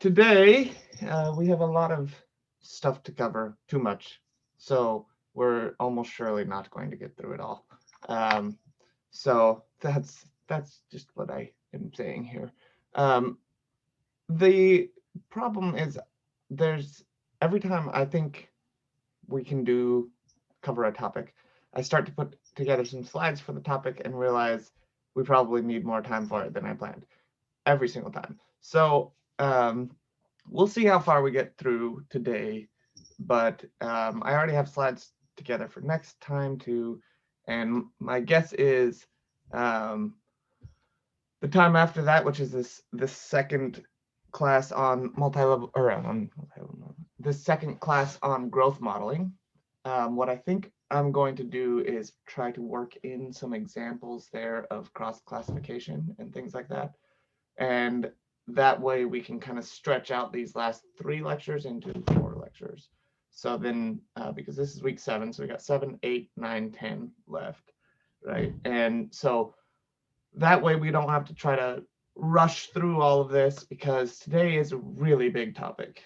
today we have a lot of stuff to cover, too much. So we're almost surely not going to get through it all. So that's just what I am saying here. The problem is there's every time I think we can cover a topic, I start to put together some slides for the topic and realize we probably need more time for it than I planned every single time. So we'll see how far we get through today, but I already have slides together for next time too, and my guess is the time after that, which is this second class on multi-level, or this second class on growth modeling. What I think I'm going to do is try to work in some examples there of cross classification and things like that, and that way we can kind of stretch out these last 3 lectures into 4 lectures. So then, because this is week 7, so we got 7, 8, 9, 10 left, right? And so that way we don't have to try to rush through all of this, because today is a really big topic.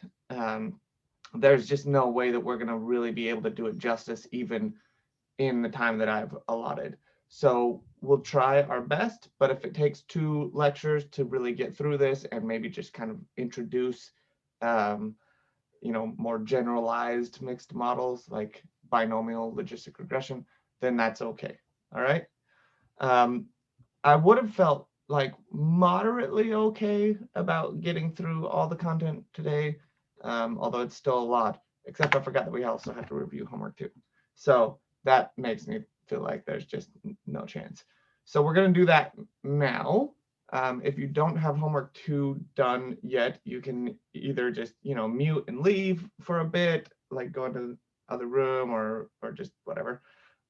There's just no way that we're going to really be able to do it justice even in the time that I've allotted. So we'll try our best, but if it takes 2 lectures to really get through this and maybe just kind of introduce more generalized mixed models like binomial logistic regression, then that's okay. All right. I would have felt like moderately okay about getting through all the content today, although it's still a lot, except I forgot that we also have to review homework too. So that makes me feel like there's just no chance. So we're going to do that now. If you don't have homework 2 done yet, you can either just, mute and leave for a bit, like go into the other room or just whatever,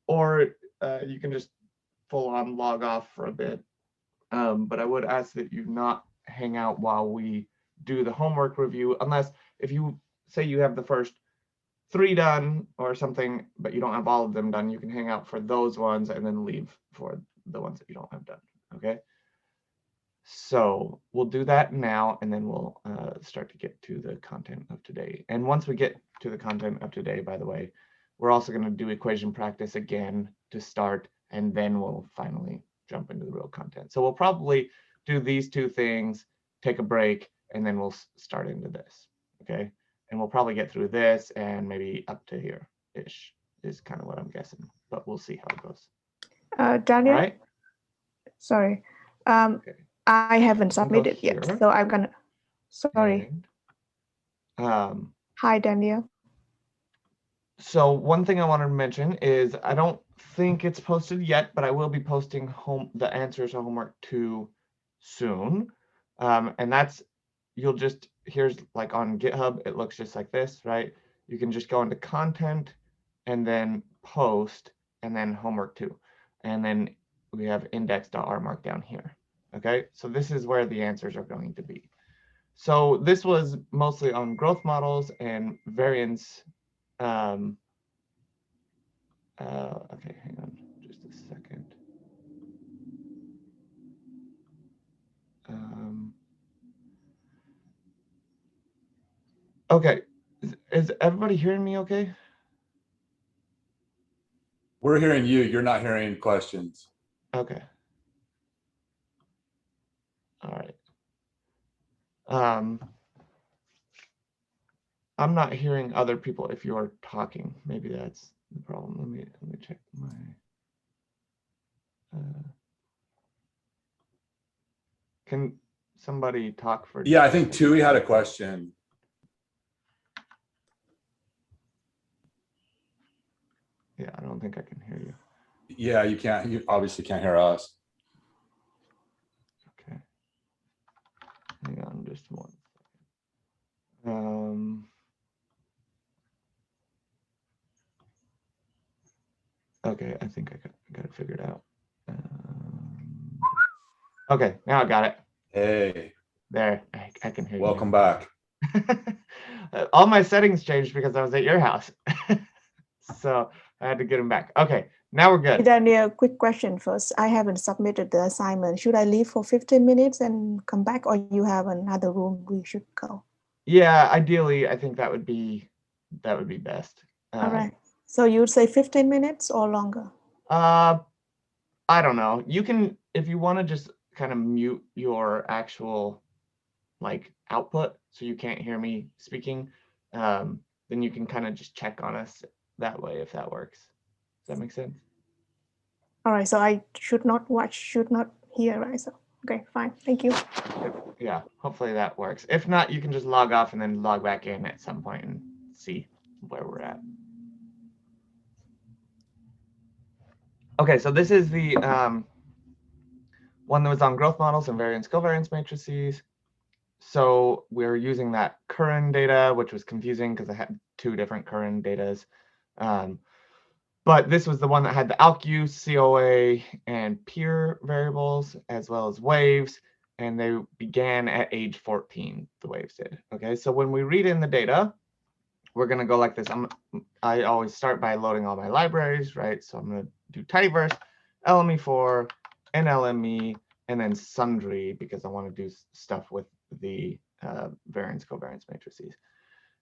or you can just full on log off for a bit. But I would ask that you not hang out while we do the homework review, unless if you say you have the first 3 done or something, but you don't have all of them done, you can hang out for those ones and then leave for the ones that you don't have done. Okay. So we'll do that now, and then we'll start to get to the content of today. And once we get to the content of today, by the way, we're also going to do equation practice again to start, and then we'll finally jump into the real content. So we'll probably do these 2 things, take a break, and then we'll start into this. Okay. And we'll probably get through this and maybe up to here-ish is kind of what I'm guessing, but we'll see how it goes. Daniel? All right? Sorry. Okay. I haven't submitted yet, so I'm gonna. Sorry. And, hi, Daniel. So one thing I wanted to mention is I don't think it's posted yet, but I will be posting the answers to homework 2 soon, and that's here's like on GitHub, it looks just like this, right? You can just go into content and then post and then homework 2, and then we have index.rmark down here. Okay, so this is where the answers are going to be. So this was mostly on growth models and variance. Okay, hang on just a second. Okay, is everybody hearing me okay? We're hearing you. You're not hearing questions. Okay. All right. I'm not hearing other people if you're talking. Maybe that's the problem. Let me check my. Can somebody talk for? Yeah, I think Tui had a question. Yeah, I don't think I can hear you. Yeah, you can't. You obviously can't hear us. Okay. Hang on just 1 second. Okay, I think I got it figured out. Okay, now I got it. Hey. There, I can hear you. Welcome back. All my settings changed because I was at your house. So I had to get them back. Okay, now we're good. Daniel, quick question first. I haven't submitted the assignment. Should I leave for 15 minutes and come back, or you have another room we should go? Yeah, ideally, I think that would be best. All right. So you would say 15 minutes or longer? I don't know. You can, if you want to just kind of mute your actual like output so you can't hear me speaking, then you can kind of just check on us that way if that works. Does that make sense? All right. So I should not watch, should not hear, right? So, okay, fine. Thank you. Yeah, hopefully that works. If not, you can just log off and then log back in at some point and see where we're at. Okay, so this is the one that was on growth models and variance covariance matrices. So we're using that current data, which was confusing because I had two different current datas. But this was the one that had the Alc use, COA, and peer variables, as well as waves. And they began at age 14, the waves did. Okay, so when we read in the data, we're going to go like this. I always start by loading all my libraries, right? So I'm going to do tidyverse, LME4, NLME, and then sundry, because I want to do stuff with the variance covariance matrices.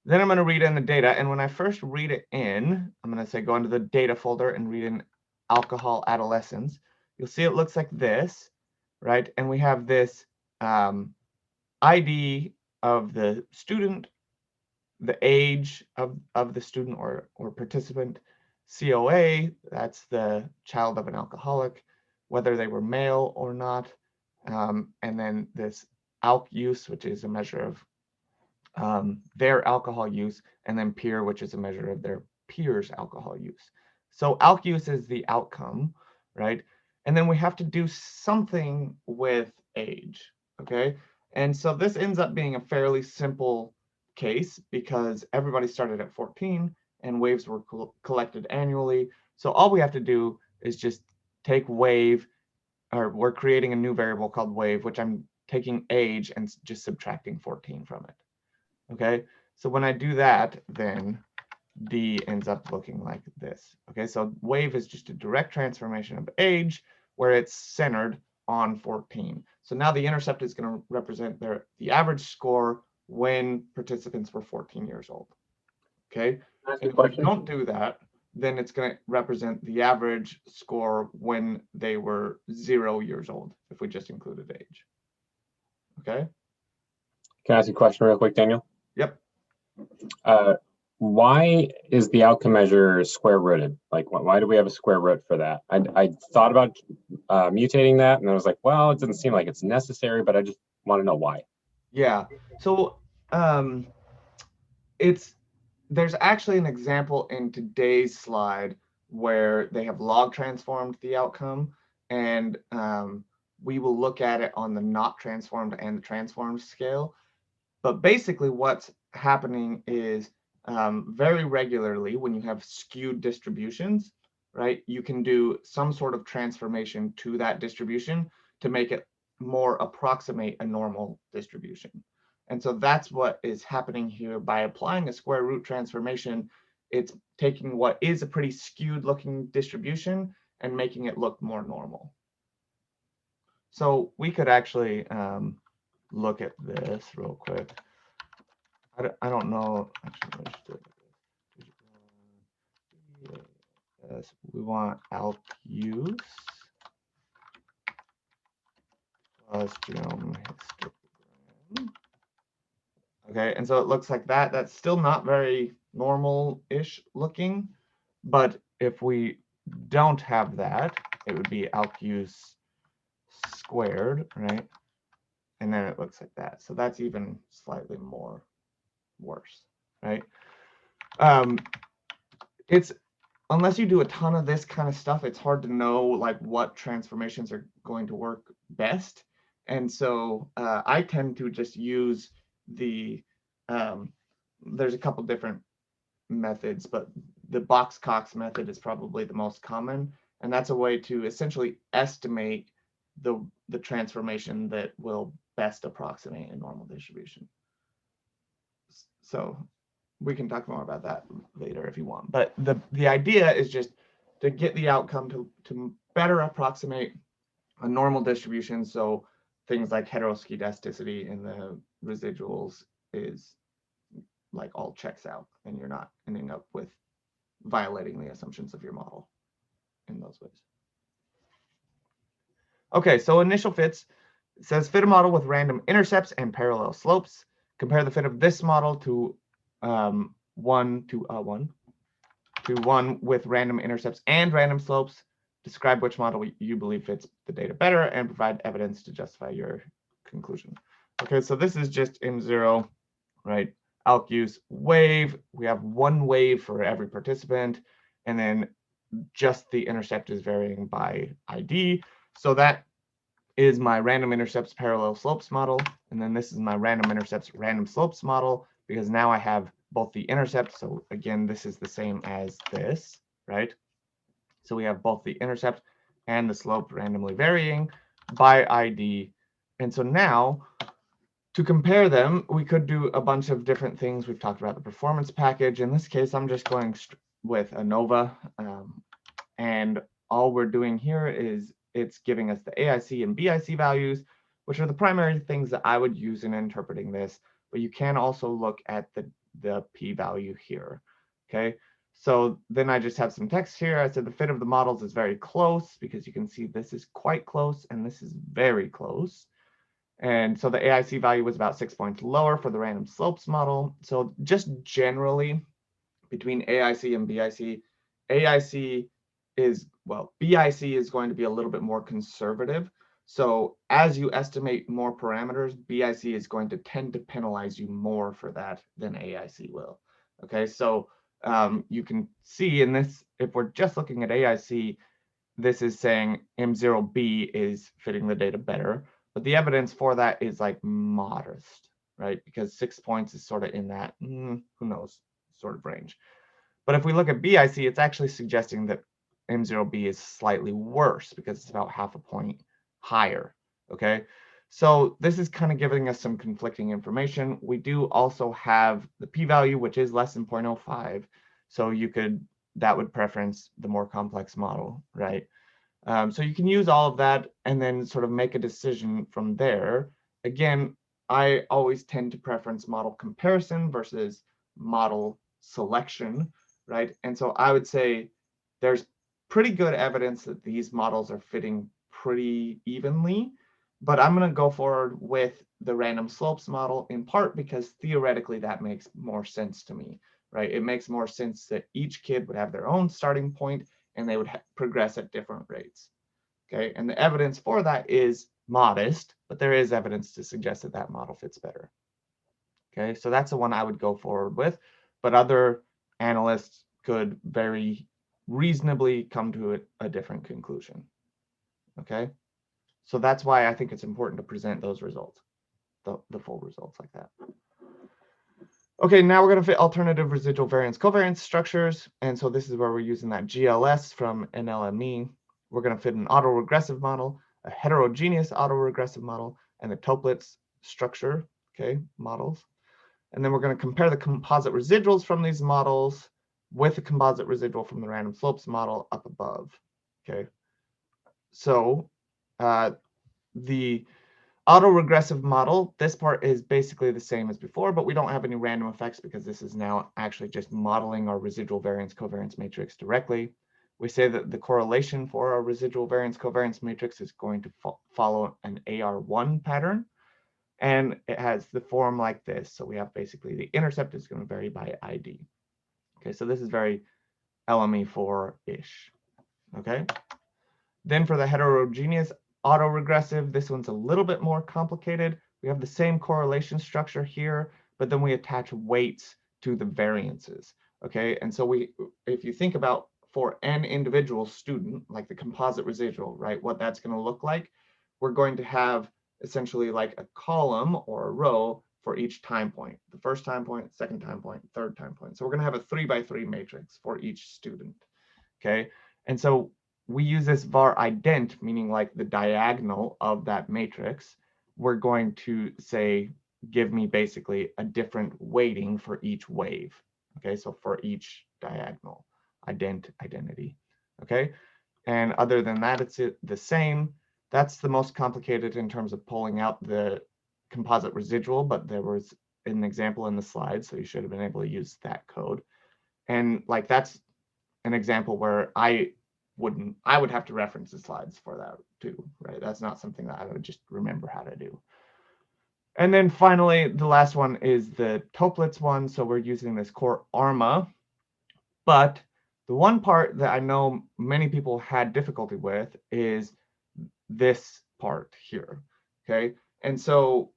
Then I'm going to read in the data. And when I first read it in, I'm going to say go into the data folder and read in alcohol adolescence. You'll see it looks like this, right? And we have this ID of the student, the age of the student or participant, COA, that's the child of an alcoholic, whether they were male or not, and then this Alc use, which is a measure of their alcohol use, and then peer, which is a measure of their peers' alcohol use. So Alc use is the outcome, right? And then we have to do something with age, okay? And so this ends up being a fairly simple case because everybody started at 14 and waves were collected annually. So all we have to do is just take wave, or we're creating a new variable called wave, which I'm taking age and just subtracting 14 from it. Okay, so when I do that, then D ends up looking like this. Okay, so wave is just a direct transformation of age where it's centered on 14. So now the intercept is going to represent the average score when participants were 14 years old. Okay, if we don't do that, then it's going to represent the average score when they were 0 years old, if we just included age. Okay. Can I ask you a question real quick, Daniel? Yep. Why is the outcome measure square rooted? Like, why do we have a square root for that? I thought about mutating that, and I was like, well, it doesn't seem like it's necessary, but I just want to know why. Yeah. So there's actually an example in today's slide where they have log transformed the outcome, and we will look at it on the not transformed and the transformed scale. But basically what's happening is very regularly when you have skewed distributions, right, you can do some sort of transformation to that distribution to make it more approximate a normal distribution. And so that's what is happening here by applying a square root transformation. It's taking what is a pretty skewed looking distribution and making it look more normal. So we could actually look at this real quick. I don't know. Actually, yes, we want Alc use plus genome histogram. Okay, and so it looks like that. That's still not very normal-ish looking, but if we don't have that, it would be Alc use squared, right? And then it looks like that. So that's even slightly more worse, right? It's unless you do a ton of this kind of stuff, it's hard to know like what transformations are going to work best. And so I tend to just use the there's a couple different methods, but the Cox method is probably the most common, and that's a way to essentially estimate the transformation that will best approximate a normal distribution. So we can talk more about that later if you want. But the idea is just to get the outcome to better approximate a normal distribution. So things like heteroskedasticity in the residuals is like all checks out and you're not ending up with violating the assumptions of your model in those ways. Okay, so initial fits. It says fit a model with random intercepts and parallel slopes. Compare the fit of this model to one with random intercepts and random slopes. Describe which model you believe fits the data better and provide evidence to justify your conclusion. Okay, so this is just M0, right? Alk use wave. We have one wave for every participant, and then just the intercept is varying by ID. So that is my random intercepts parallel slopes model. And then this is my random intercepts random slopes model, because now I have both the intercept. So again, this is the same as this, right? So we have both the intercept and the slope randomly varying by ID. And so now to compare them, we could do a bunch of different things. We've talked about the performance package. In this case, I'm just going with ANOVA. And all we're doing here is it's giving us the AIC and BIC values, which are the primary things that I would use in interpreting this. But you can also look at the p-value here. Okay, so then I just have some text here. I said the fit of the models is very close, because you can see this is quite close and this is very close. And so the AIC value was about 6 points lower for the random slopes model. So just generally between AIC and BIC, AIC is, well, BIC is going to be a little bit more conservative. So as you estimate more parameters, BIC is going to tend to penalize you more for that than AIC will. Okay, so you can see in this, if we're just looking at AIC, this is saying M0B is fitting the data better, but the evidence for that is like modest, right? Because 6 points is sort of in that, who knows, sort of range. But if we look at BIC, it's actually suggesting that M0B is slightly worse, because it's about half a point higher, okay? So this is kind of giving us some conflicting information. We do also have the p-value, which is less than 0.05. So you could, that would preference the more complex model, right? So you can use all of that and then sort of make a decision from there. Again, I always tend to preference model comparison versus model selection, right? And so I would say there's pretty good evidence that these models are fitting pretty evenly, but I'm going to go forward with the random slopes model, in part because theoretically that makes more sense to me, right? It makes more sense that each kid would have their own starting point and they would progress at different rates, okay? And the evidence for that is modest, but there is evidence to suggest that that model fits better, okay? So that's the one I would go forward with, but other analysts could very reasonably come to a different conclusion, okay? So that's why I think it's important to present those results, the full results like that. Okay, now we're going to fit alternative residual variance covariance structures. And so this is where we're using that GLS from NLME. We're going to fit an autoregressive model, a heterogeneous autoregressive model, and the Toplet Structure, okay, models. And then we're going to compare the composite residuals from these models with the composite residual from the random slopes model up above, okay? So the autoregressive model, this part is basically the same as before, but we don't have any random effects because this is now actually just modeling our residual variance covariance matrix directly. We say that the correlation for our residual variance covariance matrix is going to follow an AR1 pattern, and it has the form like this. So we have basically the intercept is going to vary by ID. Okay, so this is very LME4-ish, okay? Then for the heterogeneous autoregressive, this one's a little bit more complicated. We have the same correlation structure here, but then we attach weights to the variances, okay? And so if you think about for an individual student, like the composite residual, right, what that's going to look like, we're going to have essentially like a column or a row for each time point, the first time point, second time point, third time point. So we're going to have a 3x3 matrix for each student, okay? And so we use this var ident, meaning like the diagonal of that matrix. We're going to say, give me basically a different weighting for each wave. Okay, so for each diagonal, identity. Okay, and other than that, it's the same. That's the most complicated in terms of pulling out the composite residual, but there was an example in the slides, so you should have been able to use that code. And like that's an example where I would have to reference the slides for that too, right? That's not something that I would just remember how to do. And then finally, the last one is the Toplets one. So we're using this core ARMA, but the one part that I know many people had difficulty with is this part here, okay? And so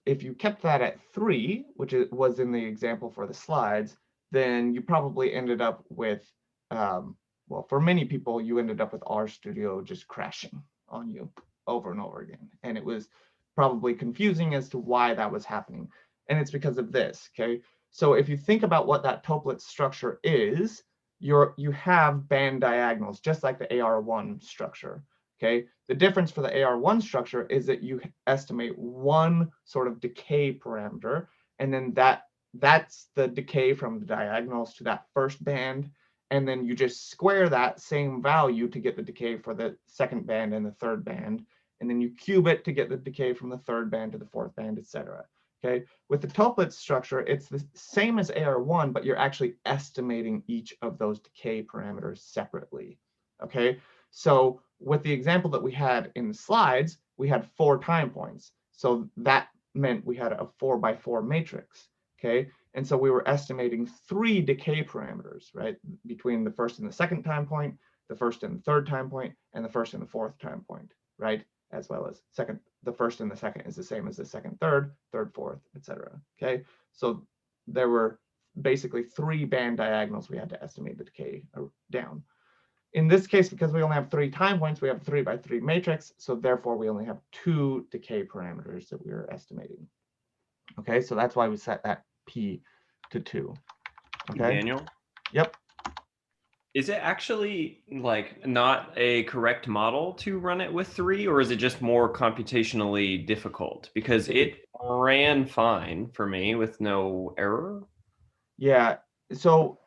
if you kept that at 3, which was in the example for the slides, then you probably ended up with, well, for many people, you ended up with RStudio just crashing on you over and over again. And it was probably confusing as to why that was happening. And it's because of this, okay? So if you think about what that Toplet structure is, you have band diagonals, just like the AR1 structure, okay? The difference for the AR1 structure is that you estimate one sort of decay parameter, and then that's the decay from the diagonals to that first band, and then you just square that same value to get the decay for the second band and the third band, and then you cube it to get the decay from the third band to the fourth band, etc. Okay, with the Toplet structure, it's the same as AR1, but you're actually estimating each of those decay parameters separately. Okay, so with the example that we had in the slides, we had 4 time points. So that meant we had a 4x4 matrix. Okay, and so we were estimating 3 decay parameters, right, between the first and the second time point, the first and the third time point, and the first and the fourth time point, right, as well as the first and the second is the same as the second, third, fourth, etc. Okay, so there were basically 3 band diagonals we had to estimate the decay down. In this case, because we only have 3 time points, we have a 3x3 matrix, so therefore we only have 2 decay parameters that we are estimating. Okay, so that's why we set that P to 2. Okay. Daniel? Yep. Is it actually like not a correct model to run it with 3, or is it just more computationally difficult? Because it ran fine for me with no error. Yeah, so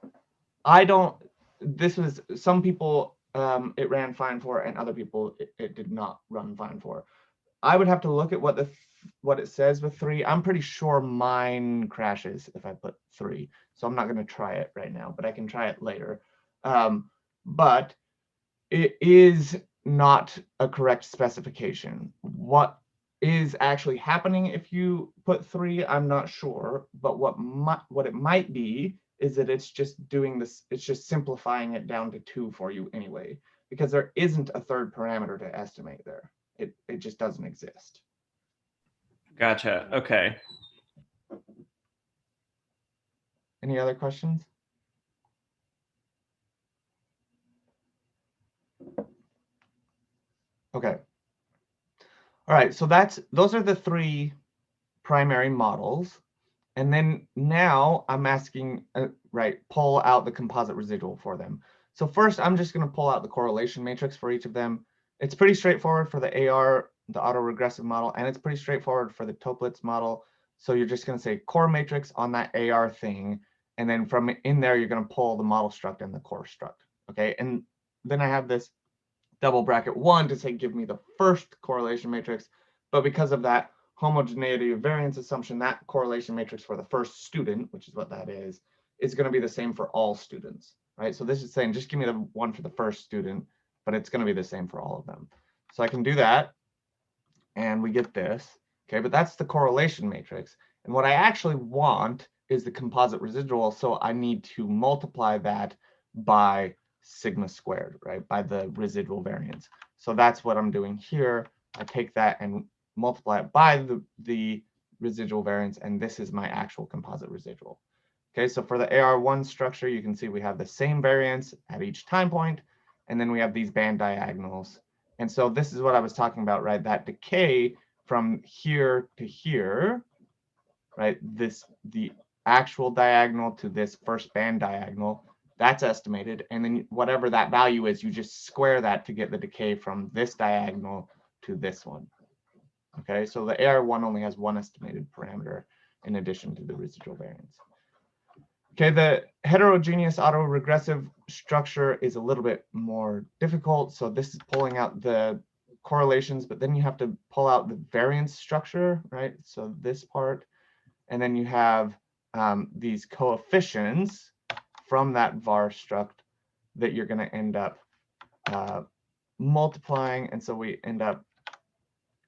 this was some people it ran fine for, and other people it did not run fine for. I would have to look at what it says with 3. I'm pretty sure mine crashes if I put 3, so I'm not going to try it right now, but I can try it later. But it is not a correct specification. What is actually happening if you put 3, I'm not sure, but what it might be is that it's just doing this, it's just simplifying it down to 2 for you anyway, because there isn't a third parameter to estimate there. It just doesn't exist. Gotcha. Okay. Any other questions? Okay. All right, so those are the 3 primary models. And then now I'm asking, pull out the composite residual for them. So first, I'm just going to pull out the correlation matrix for each of them. It's pretty straightforward for the AR, the autoregressive model, and it's pretty straightforward for the Toplets model. So you're just going to say core matrix on that AR thing, and then from in there, you're going to pull the model struct and the core struct. Okay, and then I have this double bracket 1 to say give me the first correlation matrix, but because of that homogeneity of variance assumption, that correlation matrix for the first student, which is what that is going to be the same for all students, right? So this is saying just give me the one for the first student, but it's going to be the same for all of them. So I can do that, and we get this, okay? But that's the correlation matrix, and what I actually want is the composite residual, so I need to multiply that by sigma squared, right, by the residual variance. So that's what I'm doing here. I take that and multiply it by the residual variance, and this is my actual composite residual. Okay, so for the AR1 structure, you can see we have the same variance at each time point, and then we have these band diagonals. And so this is what I was talking about, right? That decay from here to here, right? The actual diagonal to this first band diagonal, that's estimated. And then whatever that value is, you just square that to get the decay from this diagonal to this one. Okay, so the AR1 only has 1 estimated parameter in addition to the residual variance. Okay, the heterogeneous autoregressive structure is a little bit more difficult. So this is pulling out the correlations, but then you have to pull out the variance structure, right? So this part, and then you have these coefficients from that var struct that you're going to end up multiplying, and so we end up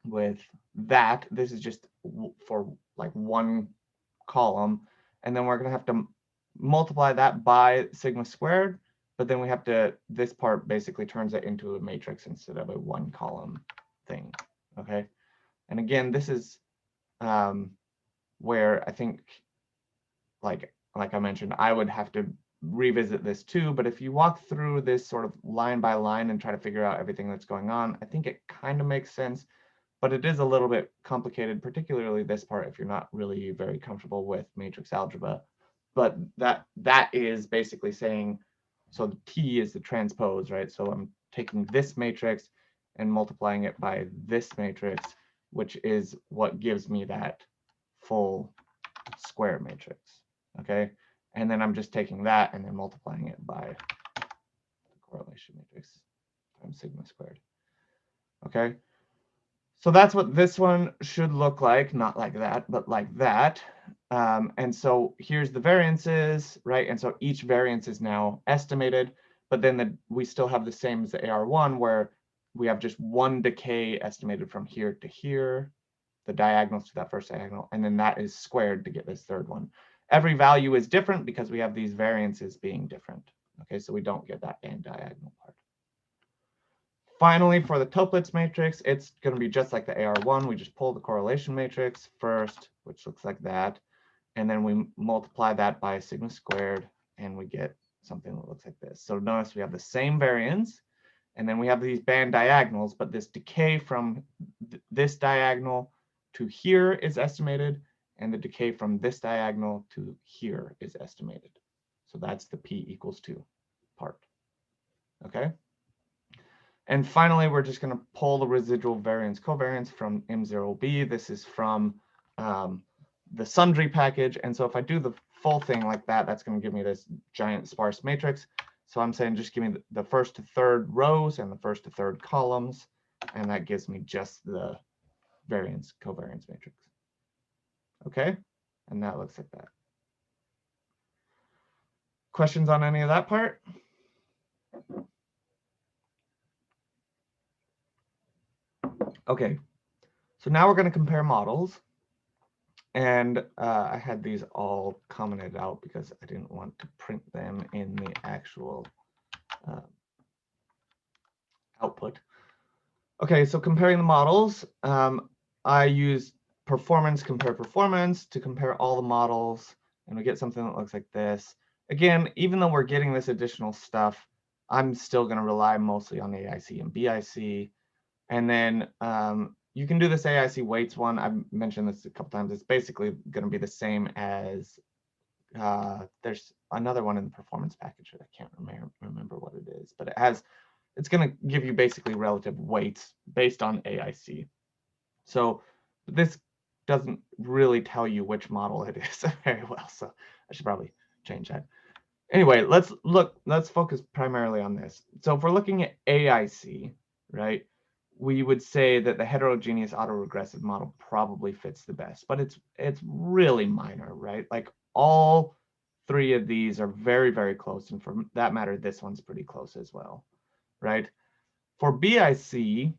with that. This is just for like one column, and then we're going to have to multiply that by sigma squared, but then we have to, this part basically turns it into a matrix instead of a one column thing. Okay, and again, this is where I think, like I mentioned, I would have to revisit this too, but if you walk through this sort of line by line and try to figure out everything that's going on, I think it kind of makes sense, but it is a little bit complicated, particularly this part if you're not really very comfortable with matrix algebra. But that is basically saying, so the T is the transpose, right? So I'm taking this matrix and multiplying it by this matrix, which is what gives me that full square matrix, okay? And then I'm just taking that and then multiplying it by the correlation matrix times sigma squared, okay? So that's what this one should look like, not like that, but like that. And so here's the variances, right? And so each variance is now estimated, but then we still have the same as the AR1, where we have just one decay estimated from here to here, the diagonals to that first diagonal, and then that is squared to get this third one. Every value is different because we have these variances being different. Okay, so we don't get that and diagonal part. Finally, for the Toplets matrix, it's going to be just like the AR1. We just pull the correlation matrix first, which looks like that, and then we multiply that by sigma squared, and we get something that looks like this. So notice we have the same variance, and then we have these band diagonals, but this decay from this diagonal to here is estimated, and the decay from this diagonal to here is estimated. So that's the P equals 2 part. Okay. And finally, we're just going to pull the residual variance covariance from M0B. This is from the sundry package. And so if I do the full thing like that, that's going to give me this giant sparse matrix. So I'm saying just give me the first to third rows and the first to third columns. And that gives me just the variance covariance matrix. Okay, and that looks like that. Questions on any of that part? Okay, so now we're going to compare models. And I had these all commented out because I didn't want to print them in the actual output. Okay, so comparing the models, I used performance compare performance to compare all the models, and we get something that looks like this. Again, even though we're getting this additional stuff, I'm still going to rely mostly on AIC and BIC. And then you can do this AIC weights one. I've mentioned this a couple times. It's basically going to be the same as there's another one in the performance package that I can't remember what it is, but it's going to give you basically relative weights based on AIC. So this doesn't really tell you which model it is very well, so I should probably change that. Anyway, let's focus primarily on this. So if we're looking at AIC, right, we would say that the heterogeneous autoregressive model probably fits the best, but it's really minor, right? Like all three of these are very, very close, and for that matter, this one's pretty close as well, right? For BIC,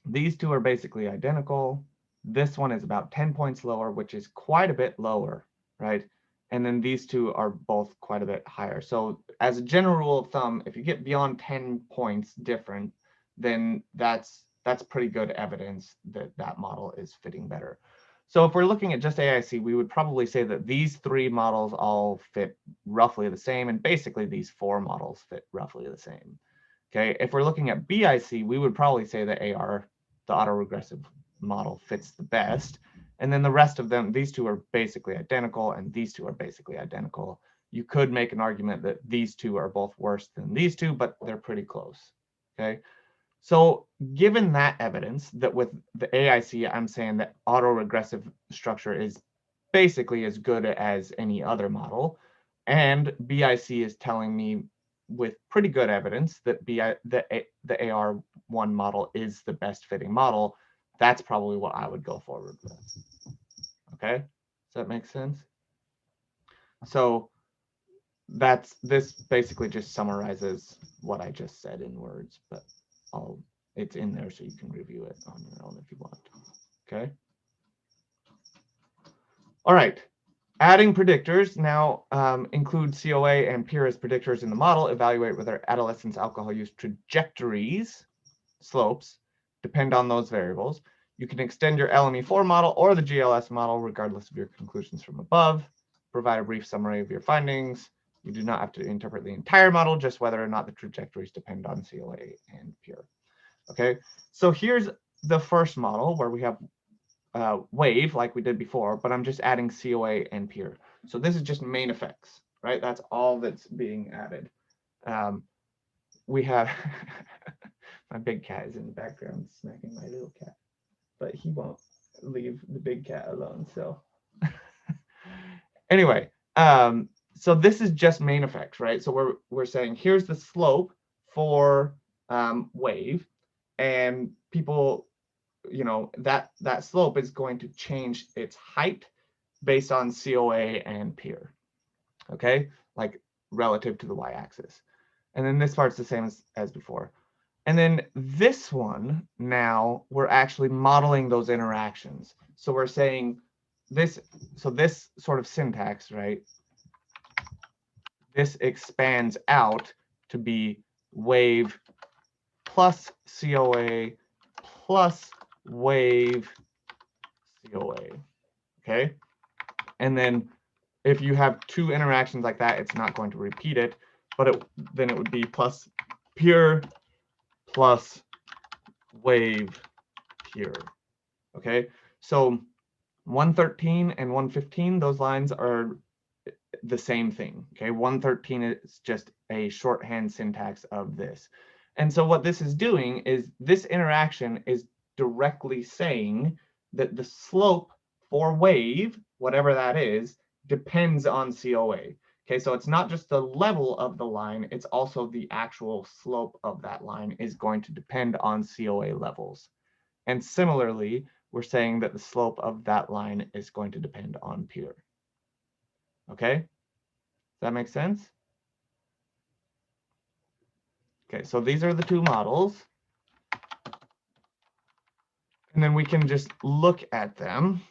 these two are basically identical. This one is about 10 points lower, which is quite a bit lower, right? And then these two are both quite a bit higher. So as a general rule of thumb, if you get beyond 10 points different, then that's pretty good evidence that that model is fitting better. So if we're looking at just AIC, we would probably say that these three models all fit roughly the same, and basically these four models fit roughly the same. Okay, if we're looking at BIC, we would probably say that AR, the autoregressive model, fits the best. And then the rest of them, these two are basically identical, and these two are basically identical. You could make an argument that these two are both worse than these two, but they're pretty close. Okay, so given that evidence that with the AIC, I'm saying that autoregressive structure is basically as good as any other model, and BIC is telling me with pretty good evidence that the AR1 model is the best fitting model, that's probably what I would go forward with. Okay, that make sense? So this basically just summarizes what I just said in words, but it's in there so you can review it on your own if you want. Okay. All right. Adding predictors now include COA and peer as predictors in the model. Evaluate whether adolescents' alcohol use trajectories, slopes, depend on those variables. You can extend your LME4 model or the GLS model regardless of your conclusions from above. Provide a brief summary of your findings. You do not have to interpret the entire model, just whether or not the trajectories depend on COA and peer. Okay, so here's the first model where we have wave like we did before, but I'm just adding COA and peer. So this is just main effects, right? That's all that's being added. We have my big cat is in the background smacking my little cat, but he won't leave the big cat alone. So anyway, so this is just main effects, right? So we're saying here's the slope for wave, and people, you know, that slope is going to change its height based on COA and peer, okay, like relative to the y-axis. And then this part's the same as before. And then this one, now we're actually modeling those interactions. So we're saying this, so this sort of syntax, right, this expands out to be wave plus COA plus wave COA, okay? And then if you have two interactions like that, it's not going to repeat it, but then it would be plus peer plus wave peer, okay? So 113 and 115, those lines are the same thing, okay? 113 is just a shorthand syntax of this. And so what this is doing is this interaction is directly saying that the slope for wave, whatever that is, depends on COA. Okay, so it's not just the level of the line, it's also the actual slope of that line is going to depend on COA levels. And similarly, we're saying that the slope of that line is going to depend on peer. Okay, does that make sense? Okay, so these are the two models. And then we can just look at them.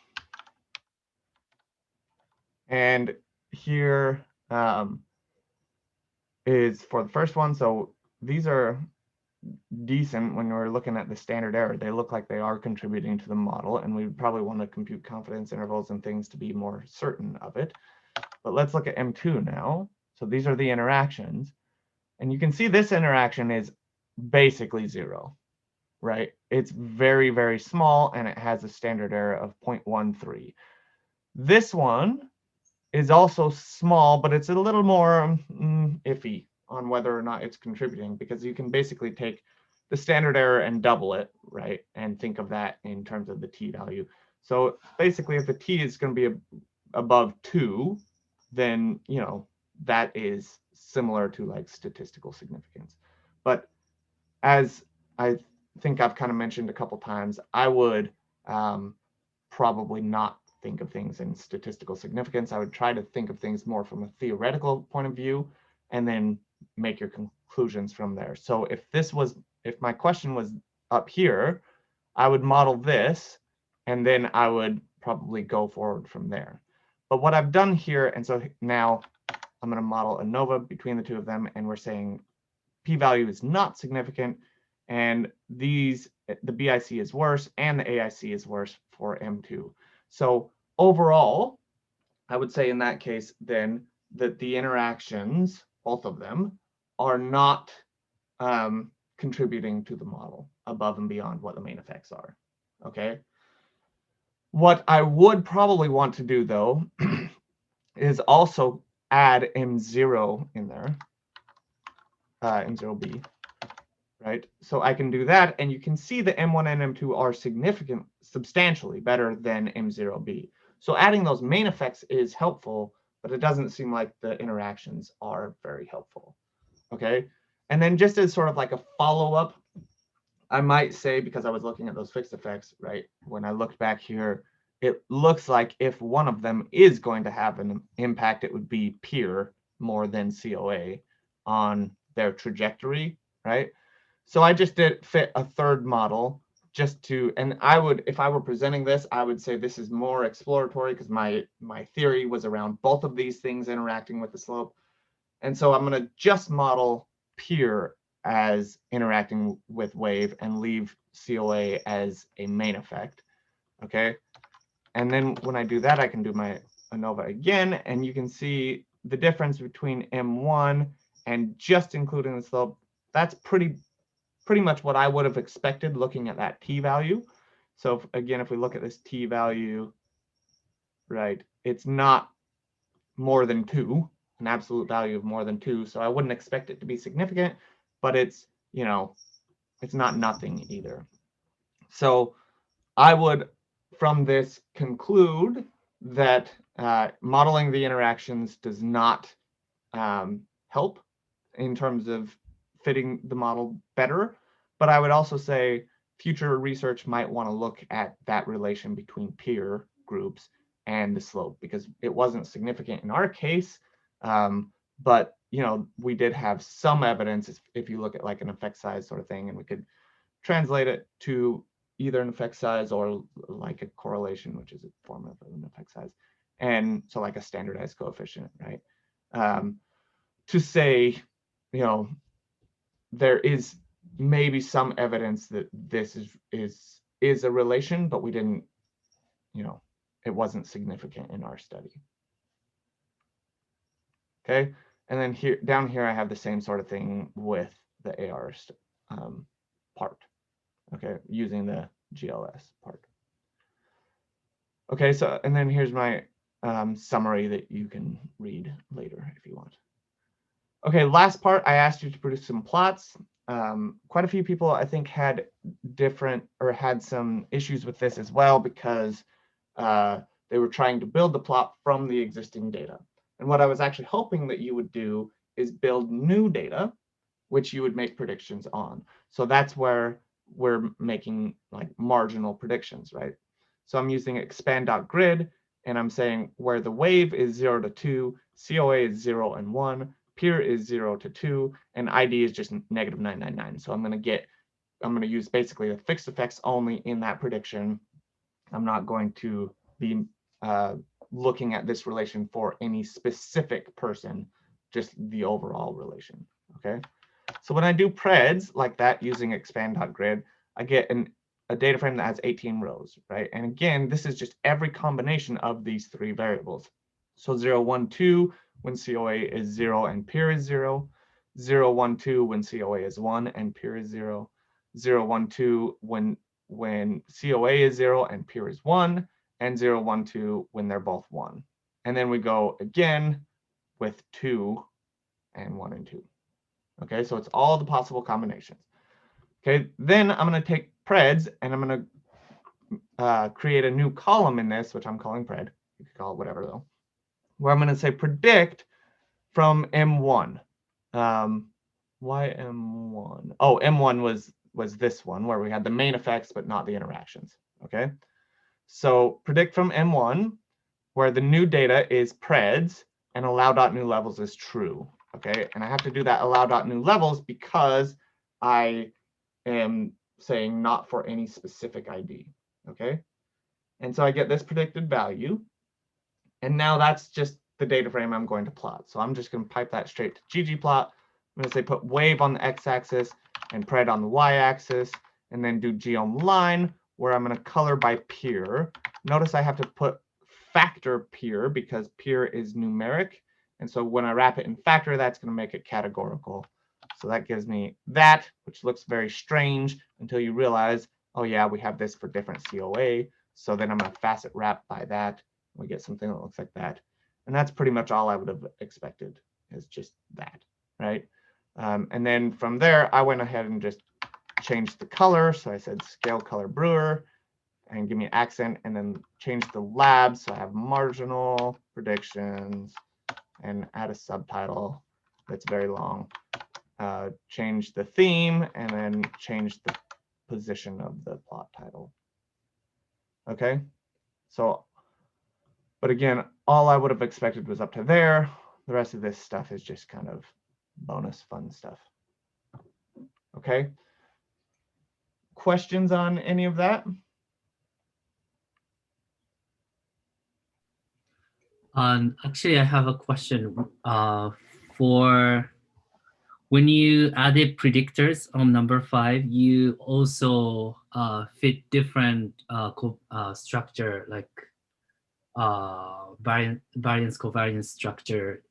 And here is for the first one. So these are decent when we're looking at the standard error. They look like they are contributing to the model, and we would probably want to compute confidence intervals and things to be more certain of it. But let's look at M2 now. So these are the interactions. And you can see this interaction is basically 0, right? It's very, very small, and it has a standard error of 0.13. This one is also small, but it's a little more iffy on whether or not it's contributing, because you can basically take the standard error and double it, right? And think of that in terms of the t value. So basically, if the t is going to be above 2, then, you know, that is similar to like statistical significance. But as I think I've kind of mentioned a couple times, I would probably not think of things in statistical significance. I would try to think of things more from a theoretical point of view, and then make your conclusions from there. So if my question was up here, I would model this, and then I would probably go forward from there. But what I've done here, and so now I'm going to model ANOVA between the two of them, and we're saying p-value is not significant, and the BIC is worse, and the AIC is worse for M2. So overall, I would say in that case then that the interactions, both of them, are not contributing to the model above and beyond what the main effects are, okay? What I would probably want to do, though, is also add M0 in there, M0B, right? So I can do that, and you can see that M1 and M2 are substantially better than M0B. So adding those main effects is helpful, but it doesn't seem like the interactions are very helpful, okay? And then just as sort of like a follow-up, I might say, because I was looking at those fixed effects, right? When I looked back here, it looks like if one of them is going to have an impact, it would be peer more than COA on their trajectory, right? So I just did fit a third model just to, and I would, if I were presenting this, I would say this is more exploratory because my theory was around both of these things interacting with the slope. And so I'm going to just model peer as interacting with wave and leave COA as a main effect, okay? And then when I do that, I can do my ANOVA again, and you can see the difference between M1 and just including the slope. That's pretty much what I would have expected looking at that t-value. So again, if we look at this t-value, right, it's not more than 2, an absolute value of more than 2. So I wouldn't expect it to be significant, but it's, you know, it's not nothing either. So I would, from this, conclude that modeling the interactions does not help in terms of fitting the model better. But I would also say future research might want to look at that relation between peer groups and the slope, because it wasn't significant in our case. But, you know, we did have some evidence if you look at like an effect size sort of thing, and we could translate it to either an effect size or like a correlation, which is a form of an effect size. And so like a standardized coefficient, right? To say, you know, there is maybe some evidence that this is a relation, but we didn't, you know, it wasn't significant in our study. Okay, and then here down here I have the same sort of thing with the AR part. Okay, using the GLS part. Okay, so and then here's my summary that you can read later if you want. Okay, last part, I asked you to produce some plots. Quite a few people, I think, had different or had some issues with this as well, because they were trying to build the plot from the existing data. And what I was actually hoping that you would do is build new data, which you would make predictions on. So that's where we're making like marginal predictions, right? So I'm using expand.grid, and I'm saying where the wave is 0 to 2, COA is 0 and 1, peer is 0 to 2, and ID is just -999. So I'm going to use basically the fixed effects only in that prediction. I'm not going to be looking at this relation for any specific person, just the overall relation, okay? So when I do preds like that using expand.grid, I get a data frame that has 18 rows, right? And again, this is just every combination of these 3 variables. So 0, 1, 2 when COA is 0 and peer is 0, 0, 1, 2 when COA is 1 and peer is 0, 0, 1, 2 when COA is 0 and peer is 1, and 0, 1, 2 when they're both 1. And then we go again with 2 and 1 and 2. Okay, so it's all the possible combinations. Okay, then I'm going to take preds and I'm going to create a new column in this, which I'm calling pred. You could call it whatever though, where I'm going to say predict from M1. Why M1? Oh, M1 was this one where we had the main effects but not the interactions. Okay, so predict from M1, where the new data is preds and allow.newLevels is true. Okay, and I have to do that allow.newLevels because I am saying not for any specific ID. Okay, and so I get this predicted value, and now that's just the data frame I'm going to plot. So I'm just going to pipe that straight to ggplot. I'm going to say put wave on the x-axis and pred on the y-axis, and then do geom line, where I'm going to color by peer. Notice I have to put factor peer because peer is numeric. And so when I wrap it in factor, that's going to make it categorical. So that gives me that, which looks very strange until you realize, oh yeah, we have this for different COA. So then I'm going to facet wrap by that. We get something that looks like that. And that's pretty much all I would have expected, is just that, right? And then from there, I went ahead and just changed the color. So I said scale color brewer and give me an accent, and then change the lab. So I have marginal predictions and add a subtitle that's very long. Change the theme and then change the position of the plot title. Okay, So, but again, all I would have expected was up to there. The rest of this stuff is just kind of bonus fun stuff. Okay. Questions on any of that? Actually, I have a question for when you added predictors on number 5, you also fit different structure like variance covariance structure.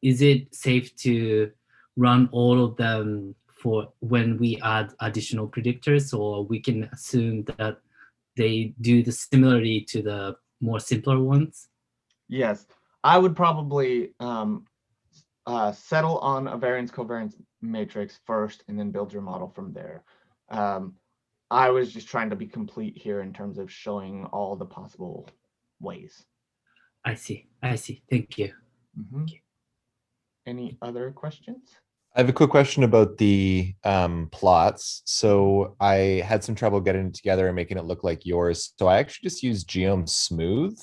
Is it safe to run all of them for when we add additional predictors, or we can assume that they do the similarly to the more simpler ones? Yes, I would probably settle on a variance covariance matrix first and then build your model from there. I was just trying to be complete here in terms of showing all the possible ways. I see. Thank you. Mm-hmm. Any other questions? I have a quick question about the plots. So I had some trouble getting it together and making it look like yours. So I actually just used Geom Smooth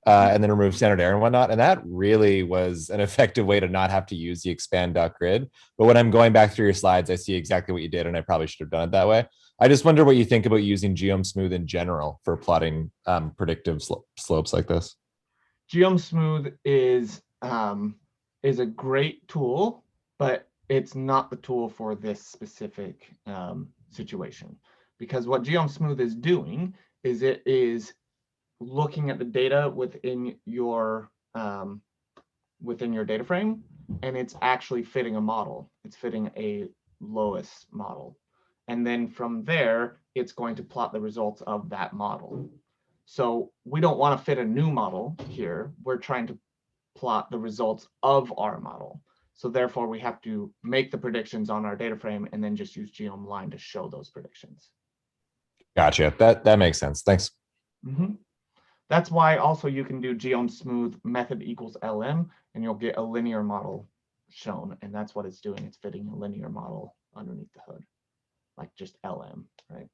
and then removed standard error and whatnot. And that really was an effective way to not have to use the expand.grid. But when I'm going back through your slides, I see exactly what you did, and I probably should have done it that way. I just wonder what you think about using Geom Smooth in general for plotting predictive slopes like this. Geom Smooth is a great tool, but it's not the tool for this specific situation, because what Geom Smooth is doing is it is looking at the data within your data frame, and it's actually fitting a model. It's fitting a Loess model, and then from there it's going to plot the results of that model. So we don't want to fit a new model here. We're trying to plot the results of our model. So therefore we have to make the predictions on our data frame and then just use geom_line to show those predictions. Gotcha. That makes sense. Thanks. Mm-hmm. That's why also you can do Geom Smooth method equals LM, and you'll get a linear model shown. And that's what it's doing. It's fitting a linear model underneath the hood, like just LM, right?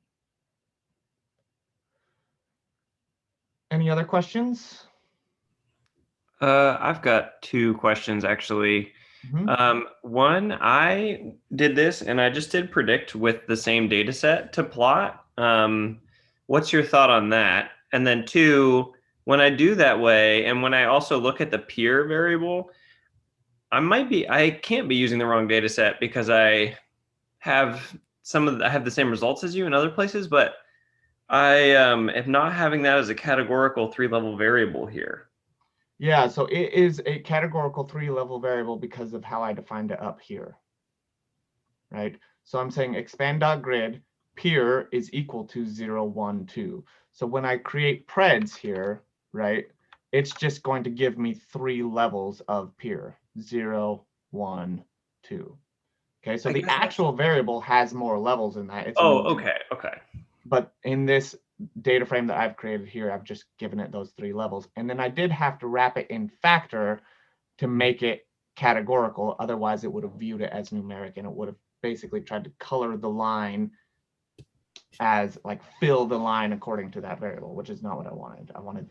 Any other questions? I've got 2 questions actually. Mm-hmm. One, I did this and I just did predict with the same data set to plot. What's your thought on that? And then 2, when I do that way, and when I also look at the peer variable, I can't be using the wrong data set because I have I have the same results as you in other places, but I am not having that as a categorical 3-level variable here. Yeah, so it is a categorical 3-level variable because of how I defined it up here, right? So I'm saying expand.grid peer is equal to 0, 1, 2. So when I create preds here, right, it's just going to give me 3 levels of peer, 0, 1, 2. Okay, so the actual variable has more levels than that. It's okay. But in this data frame that I've created here, I've just given it those 3 levels. And then I did have to wrap it in factor to make it categorical. Otherwise, it would have viewed it as numeric, and it would have basically tried to color the line as like fill the line according to that variable, which is not what I wanted. I wanted,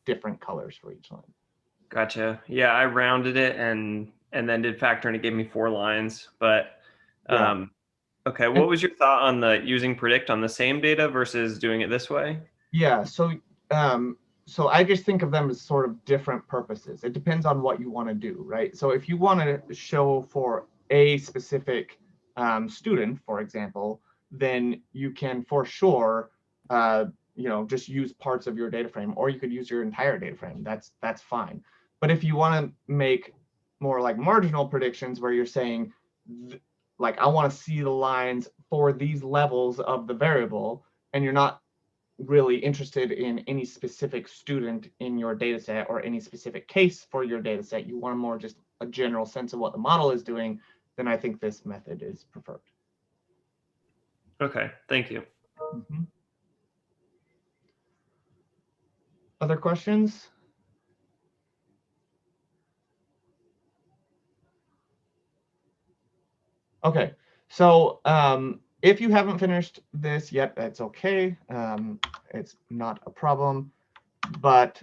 different colors for each line. Gotcha. Yeah, I rounded it and then did factor, and it gave me 4 lines. But Yeah. okay, what was your thought on the using predict on the same data versus doing it this way? Yeah, so I just think of them as sort of different purposes. It depends on what you want to do, right? So if you want to show for a specific student, for example, then you can for sure just use parts of your data frame, or you could use your entire data frame. That's fine. But if you want to make more like marginal predictions, where you're saying like I want to see the lines for these levels of the variable, and you're not really interested in any specific student in your data set or any specific case for your data set, you want more just a general sense of what the model is doing, then I think this method is preferred. Okay, thank you. Mm-hmm. Other questions? Okay, so if you haven't finished this yet, that's okay. it's not a problem, but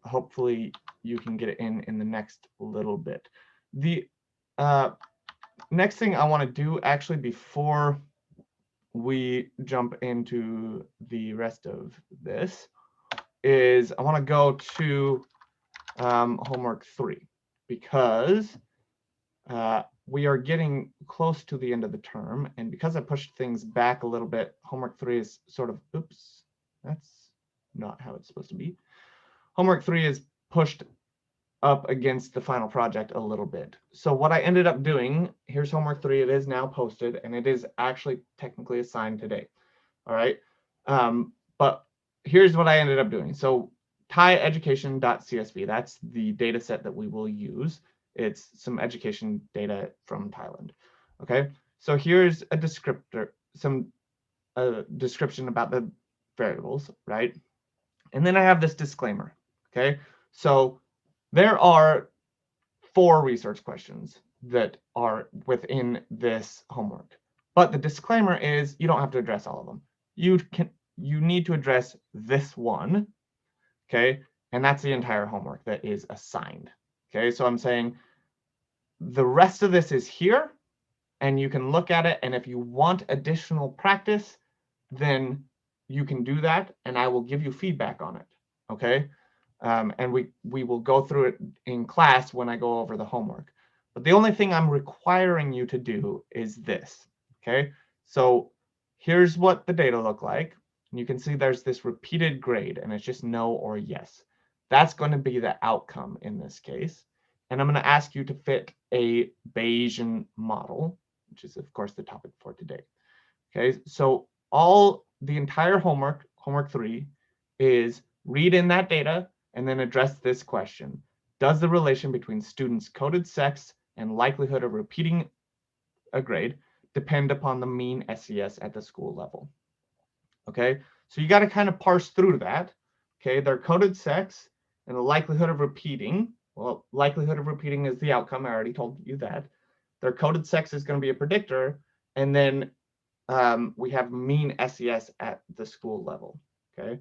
hopefully you can get it in the next little bit. The next thing I want to do actually before we jump into the rest of this is I want to go to homework 3 because we are getting close to the end of the term, and because I pushed things back a little bit, homework 3 is sort of, oops, that's not how it's supposed to be. Homework 3 is pushed up against the final project a little bit. So what I ended up doing, here's homework 3, it is now posted, and it is actually technically assigned today. All right, but here's what I ended up doing. So Thai-education.csv, that's the data set that we will use. It's some education data from Thailand. Okay, so here's a descriptor, some description about the variables, right? And then I have this disclaimer. Okay, so there are 4 research questions that are within this homework, but the disclaimer is you don't have to address all of them. You need to address this one, okay? And that's the entire homework that is assigned. Okay, so I'm saying the rest of this is here, and you can look at it, and if you want additional practice, then you can do that, and I will give you feedback on it. Okay. And we will go through it in class when I go over the homework. But the only thing I'm requiring you to do is this. Okay, so here's what the data look like. And you can see there's this repeated grade, and it's just no or yes. That's going to be the outcome in this case. And I'm going to ask you to fit a Bayesian model, which is, of course, the topic for today. Okay, so the entire homework 3, is read in that data and then address this question. Does the relation between students' coded sex and likelihood of repeating a grade depend upon the mean SES at the school level? Okay, so you got to kind of parse through that. Okay, their coded sex and the likelihood of repeating. Well, likelihood of repeating is the outcome. I already told you that. Their coded sex is going to be a predictor. And then we have mean SES at the school level. Okay,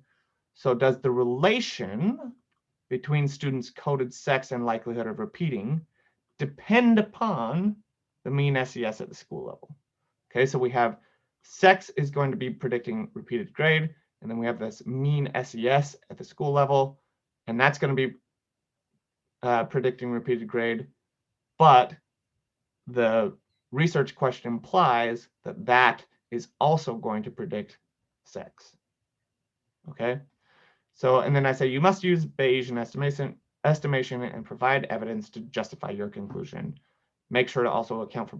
so does the relation between students' coded sex and likelihood of repeating depend upon the mean SES at the school level? Okay, so we have sex is going to be predicting repeated grade, and then we have this mean SES at the school level, and that's going to be predicting repeated grade, but the research question implies that that is also going to predict sex. Okay, so and then I say you must use Bayesian estimation and provide evidence to justify your conclusion. Make sure to also account for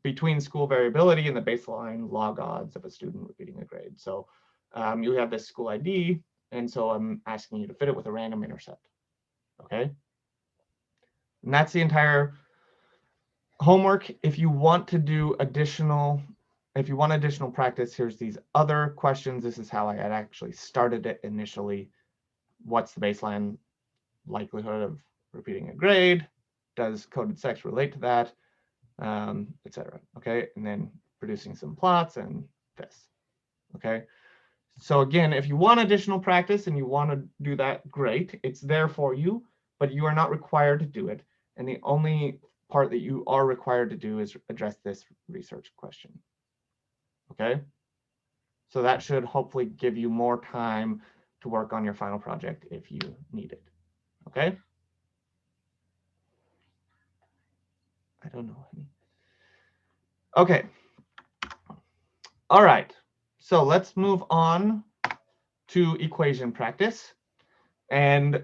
between school variability and the baseline log odds of a student repeating a grade. So you have this school ID, and so I'm asking you to fit it with a random intercept. Okay, and that's the entire homework. If you want to do additional practice, here's these other questions. This is how I had actually started it initially. What's the baseline likelihood of repeating a grade? Does coded sex relate to that? Etc. Okay, and then producing some plots and this. Okay, so again, if you want additional practice and you want to do that, great. It's there for you, but you are not required to do it. And the only part that you are required to do is address this research question. Okay, so that should hopefully give you more time to work on your final project if you need it. Okay, I don't know any. Okay, all right, so let's move on to equation practice, and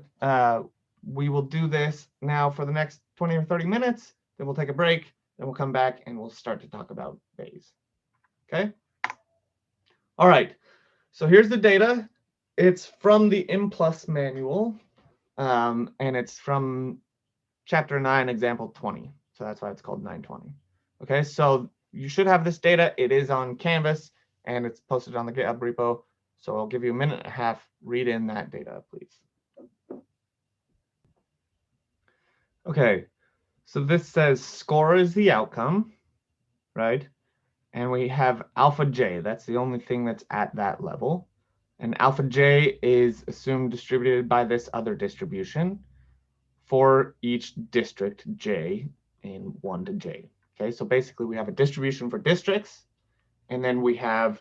we will do this now for the next 20 or 30 minutes, then we'll take a break, then we'll come back and we'll start to talk about Bayes. Okay. All right. So here's the data. It's from the M+ manual, and it's from chapter 9, example 20. So that's why it's called 920. Okay. So you should have this data. It is on Canvas and it's posted on the GitHub repo. So I'll give you a minute and a half. Read in that data, please. Okay. So this says score is the outcome, right? and we have alpha j. That's the only thing that's at that level. And alpha j is assumed distributed by this other distribution for each district j in 1 to j. Okay, so basically we have a distribution for districts, and then we have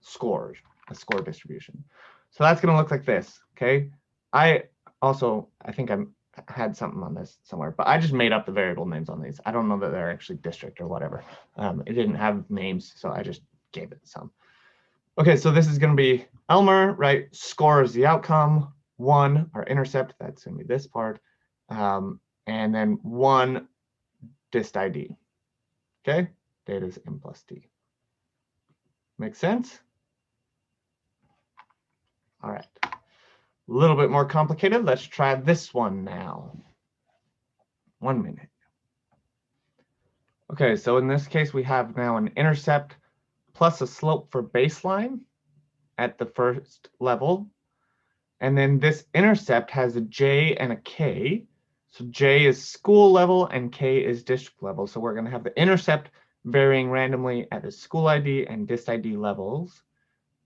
scores, a score distribution. So that's going to look like this. Okay, I think I had something on this somewhere, but I just made up the variable names on these. I don't know that they're actually district or whatever. It didn't have names, so I just gave it some. Okay, so this is going to be Elmer, right? Score is the outcome. 1, our intercept, that's going to be this part. And then 1 dist ID. Okay, data is m plus d. Make sense? All right. A little bit more complicated. Let's try this one now. 1 minute. Okay, so in this case, we have now an intercept plus a slope for baseline at the first level. And then this intercept has a j and a k. So j is school level and k is district level. So we're going to have the intercept varying randomly at the school ID and dist ID levels.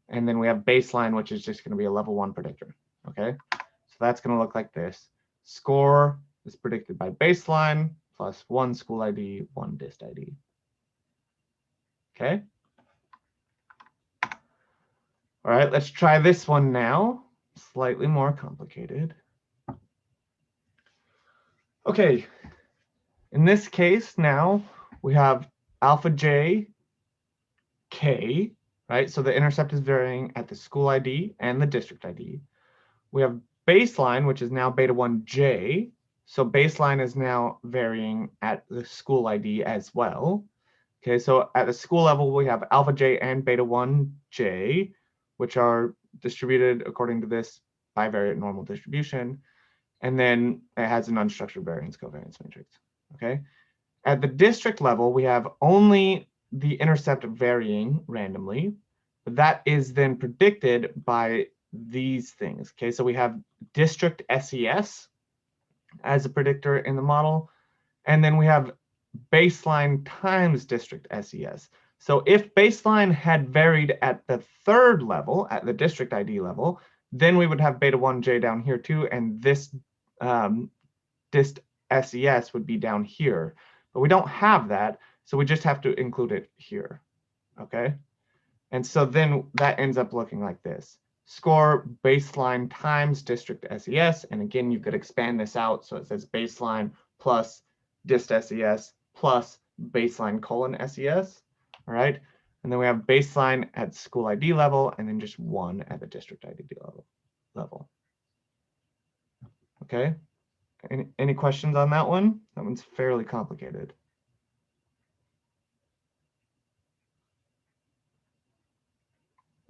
And then we have baseline, which is just going to be a level 1 predictor. Okay, so that's going to look like this. Score is predicted by baseline plus 1 school ID, 1 dist ID. Okay. All right, let's try this one now. Slightly more complicated. Okay, in this case now we have alpha j k, right? So the intercept is varying at the school ID and the district ID. We have baseline, which is now beta 1j. So baseline is now varying at the school ID as well. Okay, so at the school level, we have alpha j and beta 1j, which are distributed according to this bivariate normal distribution. And then it has an unstructured variance covariance matrix. Okay. At the district level, we have only the intercept varying randomly. But that is then predicted by these things. Okay, so we have district SES as a predictor in the model. And then we have baseline times district SES. So if baseline had varied at the third level, at the district ID level, then we would have beta 1j down here too, and this dist SES would be down here. But we don't have that, so we just have to include it here. Okay? And so then that ends up looking like this. Score baseline times district SES, and again, you could expand this out, so it says baseline plus dist SES plus baseline colon SES. All right, and then we have baseline at school ID level, and then just 1 at the district ID level. Okay, any questions on that one? That one's fairly complicated.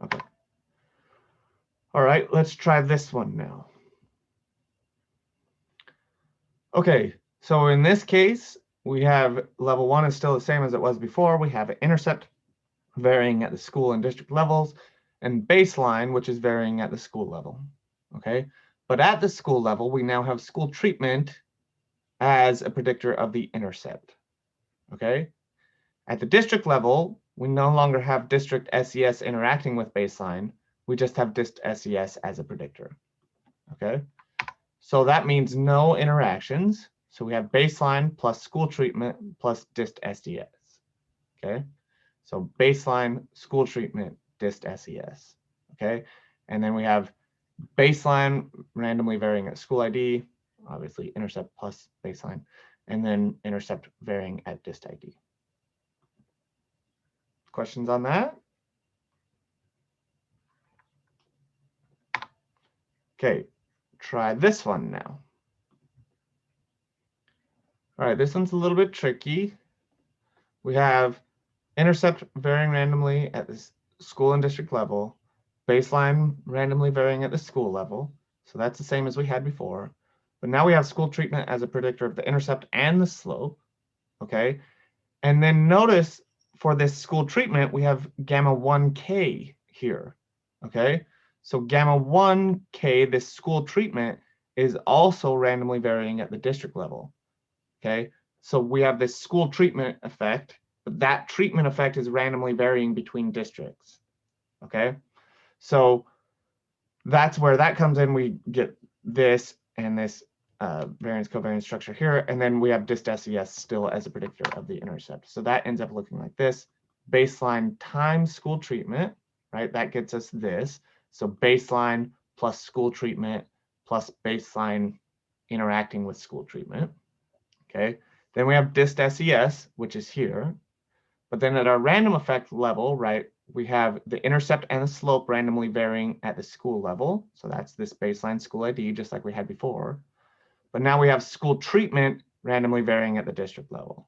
Okay. All right, let's try this one now. Okay, so in this case, we have level 1 is still the same as it was before. We have an intercept varying at the school and district levels, and baseline, which is varying at the school level. Okay, but at the school level, we now have school treatment as a predictor of the intercept. Okay, at the district level, we no longer have district SES interacting with baseline. We just have dist SES as a predictor. Okay, so that means no interactions. So we have baseline plus school treatment plus dist SES. Okay, so baseline, school treatment, dist SES. Okay, and then we have baseline randomly varying at school ID, obviously intercept plus baseline, and then intercept varying at dist ID. Questions on that? Okay, try this one now. All right, this one's a little bit tricky. We have intercept varying randomly at the school and district level, baseline randomly varying at the school level. So that's the same as we had before. But now we have school treatment as a predictor of the intercept and the slope. Okay, and then notice for this school treatment, we have gamma 1k here. Okay, so gamma 1k, this school treatment, is also randomly varying at the district level. Okay, so we have this school treatment effect, but that treatment effect is randomly varying between districts. Okay, so that's where that comes in. We get this and this variance covariance structure here, and then we have dist SES still as a predictor of the intercept. So that ends up looking like this: baseline times school treatment, right? That gets us this. So baseline plus school treatment plus baseline interacting with school treatment. Okay, then we have dist SES, which is here. But then at our random effect level, right, we have the intercept and the slope randomly varying at the school level. So that's this baseline school ID, just like we had before. But now we have school treatment randomly varying at the district level.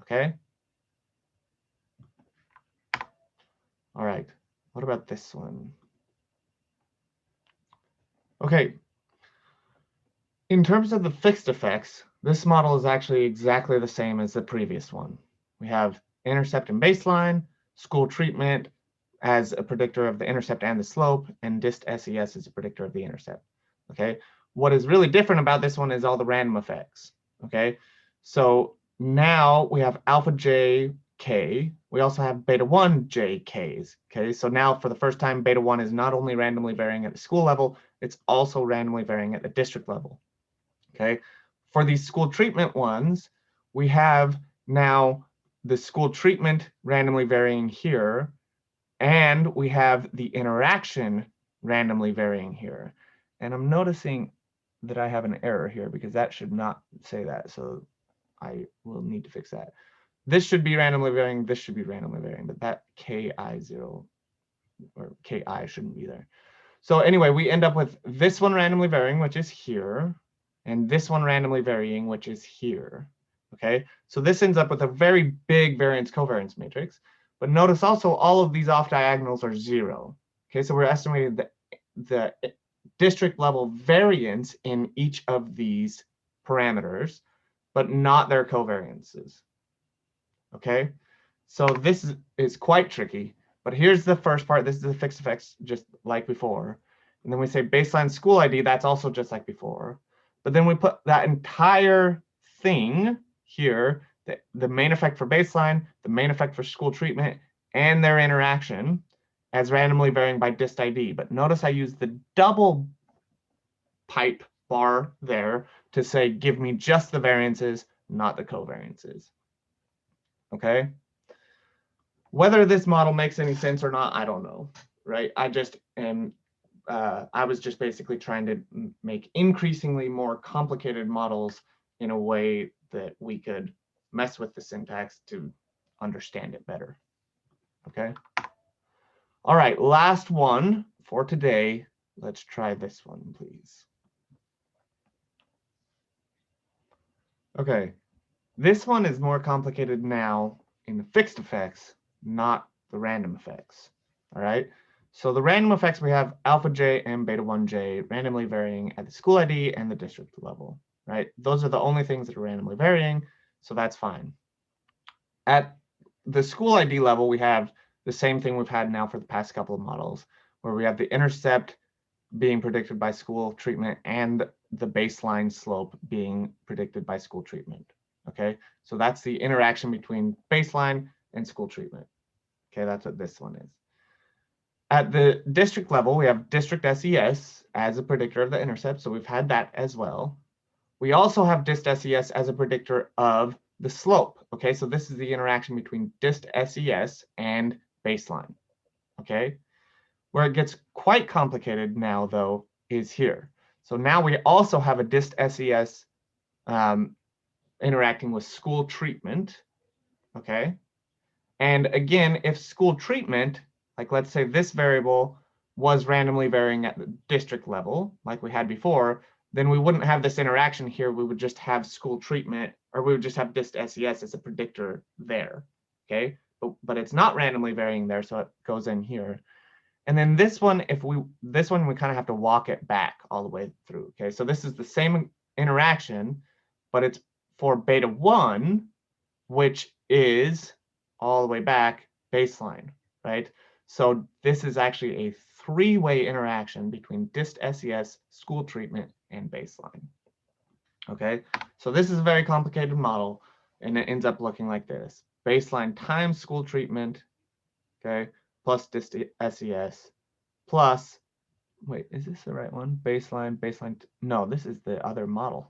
Okay. All right. What about this one? Okay. In terms of the fixed effects, this model is actually exactly the same as the previous one. We have intercept and baseline, school treatment as a predictor of the intercept and the slope, and dist SES as a predictor of the intercept. Okay. What is really different about this one is all the random effects. Okay. So now we have alpha j k. We also have beta 1 j k's. Okay. So now for the first time, beta 1 is not only randomly varying at the school level, it's also randomly varying at the district level. Okay. For these school treatment ones, we have now the school treatment randomly varying here, and we have the interaction randomly varying here. And I'm noticing that I have an error here because that should not say that. So I will need to fix that. This should be randomly varying. This should be randomly varying, but that KI0 or KI shouldn't be there. So anyway, we end up with this one randomly varying, which is here, and this one randomly varying, which is here. Okay, so this ends up with a very big variance covariance matrix. But notice also all of these off diagonals are 0. Okay, so we're estimating the district level variance in each of these parameters, but not their covariances. Okay, so this is quite tricky. But here's the first part. This is the fixed effects, just like before. And then we say baseline school ID. That's also just like before. But then we put that entire thing here, the main effect for baseline, the main effect for school treatment, and their interaction as randomly varying by dist ID. But notice I use the double pipe bar there to say, give me just the variances, not the covariances. Okay. Whether this model makes any sense or not, I don't know, right? I just am, I was just basically trying to make increasingly more complicated models in a way that we could mess with the syntax to understand it better. Okay. All right, last one for today. Let's try this one, please. Okay, this one is more complicated now in the fixed effects, not the random effects. All right, so the random effects, we have alpha j and beta 1j randomly varying at the school ID and the district level, right? Those are the only things that are randomly varying, so that's fine. At the school ID level, we have the same thing we've had now for the past couple of models, where we have the intercept being predicted by school treatment and the baseline slope being predicted by school treatment. Okay, so that's the interaction between baseline and school treatment. Okay, that's what this one is. At the district level, we have district SES as a predictor of the intercept, so we've had that as well. We also have dist SES as a predictor of the slope. Okay, so this is the interaction between dist SES and baseline. Okay, where it gets quite complicated now, though, is here. So now we also have a dist SES interacting with school treatment. Okay, and again, if school treatment, like let's say this variable was randomly varying at the district level, like we had before, then we wouldn't have this interaction here. We would just have school treatment, or we would just have dist SES as a predictor there. Okay, but it's not randomly varying there, so it goes in here. And then this one, we kind of have to walk it back all the way through. Okay, so this is the same interaction, but it's for beta 1, which is all the way back baseline, right? So this is actually a 3-way interaction between dist SES, school treatment, and baseline. Okay, so this is a very complicated model. and it ends up looking like this. Baseline times school treatment, okay, plus dist SES, plus, wait, is this the right one? Baseline, no, this is the other model.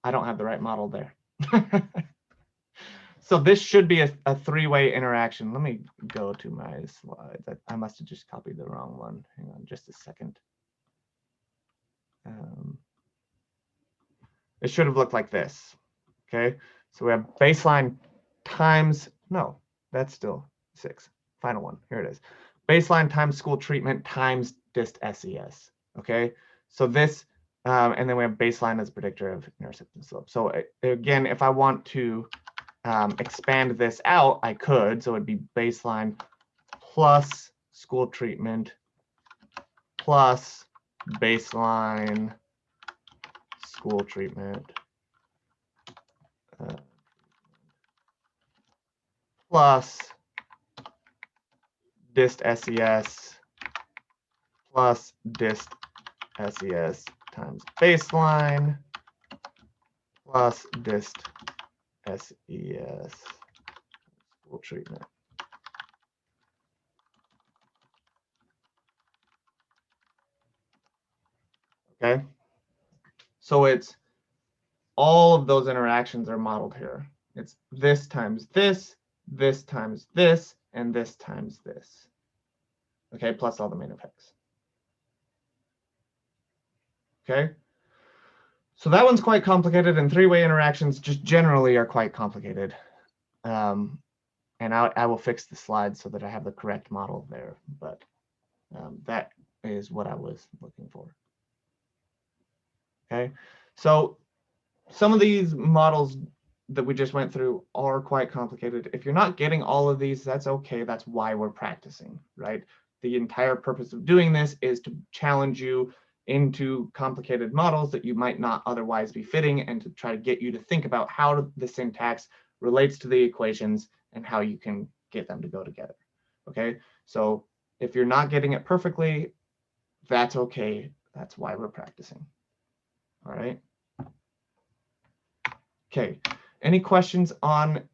I don't have the right model there. So this should be a three-way interaction. Let me go to my slides. I must have just copied the wrong one. Hang on just a second. It should have looked like this. Okay, so we have baseline times, no, that's still 6. Final one, here it is. Baseline times school treatment times dist SES. Okay, so this, and then we have baseline as predictor of intercept and slope. So again, if I want to expand this out, I could. So it'd be baseline plus school treatment plus baseline school treatment plus dist SES plus dist SES times baseline plus dist SES school treatment. Okay, so it's all of those interactions are modeled here. It's this times this, this times this, and this times this. Okay, plus all the main effects. Okay, so that one's quite complicated, and three-way interactions just generally are quite complicated. And I will fix the slides so that I have the correct model there, but that is what I was looking for. Okay, so some of these models that we just went through are quite complicated. If you're not getting all of these, that's okay. That's why we're practicing, right? The entire purpose of doing this is to challenge you into complicated models that you might not otherwise be fitting, and to try to get you to think about how the syntax relates to the equations and how you can get them to go together. Okay, so if you're not getting it perfectly, that's okay. That's why we're practicing. All right. Okay, any questions on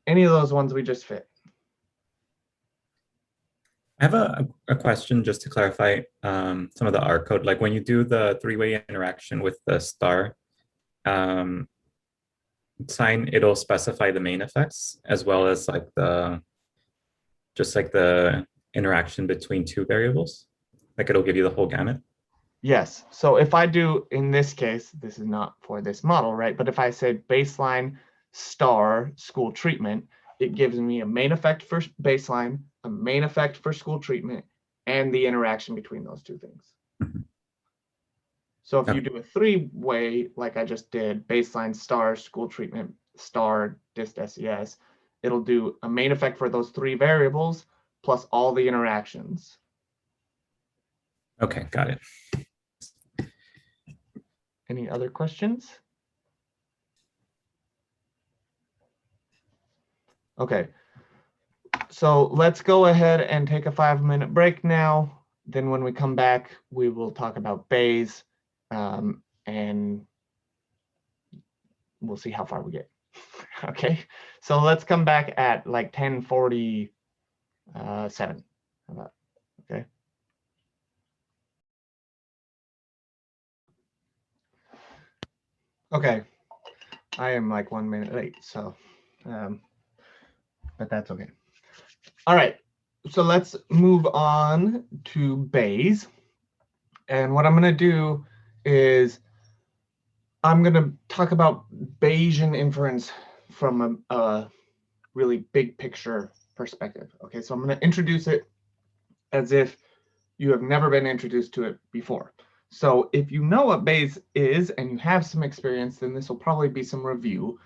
any of those ones we just fit? I have a question just to clarify some of the R code. Like when you do the three-way interaction with the star sign, it'll specify the main effects as well as like the interaction between two variables. Like it'll give you the whole gamut. Yes. So if I do, in this case, this is not for this model, right? But if I say baseline star school treatment, it gives me a main effect for baseline, a main effect for school treatment, and the interaction between those two things. Mm-hmm. So if you do a three-way, like I just did, baseline star school treatment star dist SES, it'll do a main effect for those three variables plus all the interactions. Okay, got it. Any other questions? Okay, so let's go ahead and take a 5-minute break now. Then when we come back, we will talk about Bayes, and we'll see how far we get. Okay, so let's come back at like 10:47. How about, okay. Okay, I am like 1 minute late, so, but that's okay. All right, so let's move on to Bayes. And what I'm going to do is I'm going to talk about Bayesian inference from a really big picture perspective. Okay, so I'm going to introduce it as if you have never been introduced to it before. So if you know what Bayes is and you have some experience, then this will probably be some review.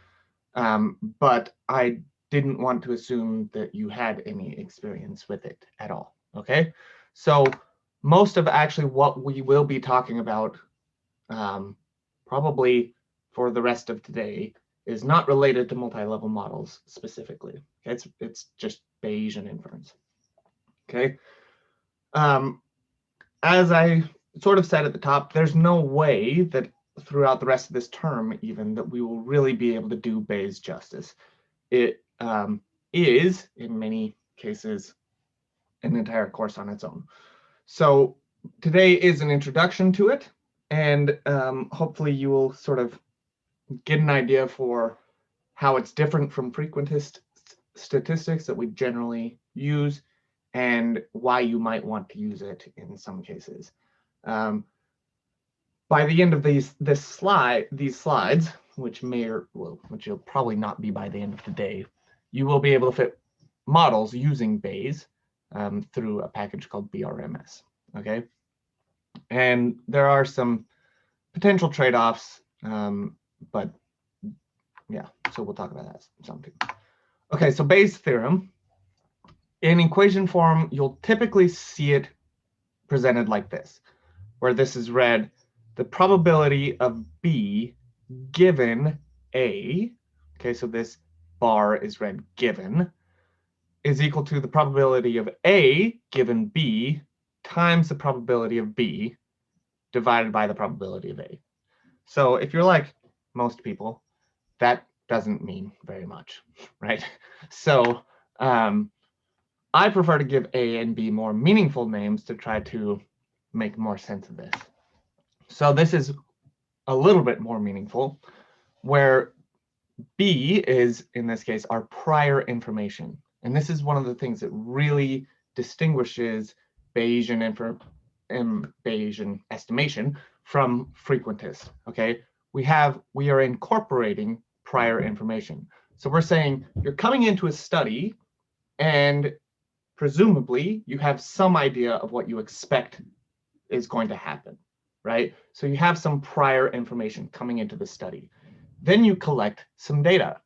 But I didn't want to assume that you had any experience with it at all. Okay, so most of actually what we will be talking about probably for the rest of today is not related to multi-level models specifically. Okay? It's just Bayesian inference. Okay. As I sort of said at the top, there's no way that throughout the rest of this term even that we will really be able to do Bayes justice. It is, in many cases, an entire course on its own. So today is an introduction to it, and hopefully you will sort of get an idea for how it's different from frequentist statistics that we generally use, and why you might want to use it in some cases. By the end of these slides, which will probably not be by the end of the day, you will be able to fit models using Bayes through a package called BRMS. Okay, and there are some potential trade-offs, but yeah, so we'll talk about that sometime. Okay, so Bayes' theorem. In equation form, you'll typically see it presented like this, where this is read, the probability of B given A, okay, so this bar is read given, is equal to the probability of A given B times the probability of B divided by the probability of A. So if you're like most people, that doesn't mean very much, right? So I prefer to give A and B more meaningful names to try to make more sense of this. So this is a little bit more meaningful, where B is, in this case, our prior information. And this is one of the things that really distinguishes Bayesian estimation from frequentist. Okay, we are incorporating prior information. So we're saying you're coming into a study and presumably you have some idea of what you expect is going to happen, right? So you have some prior information coming into the study. Then you collect some data,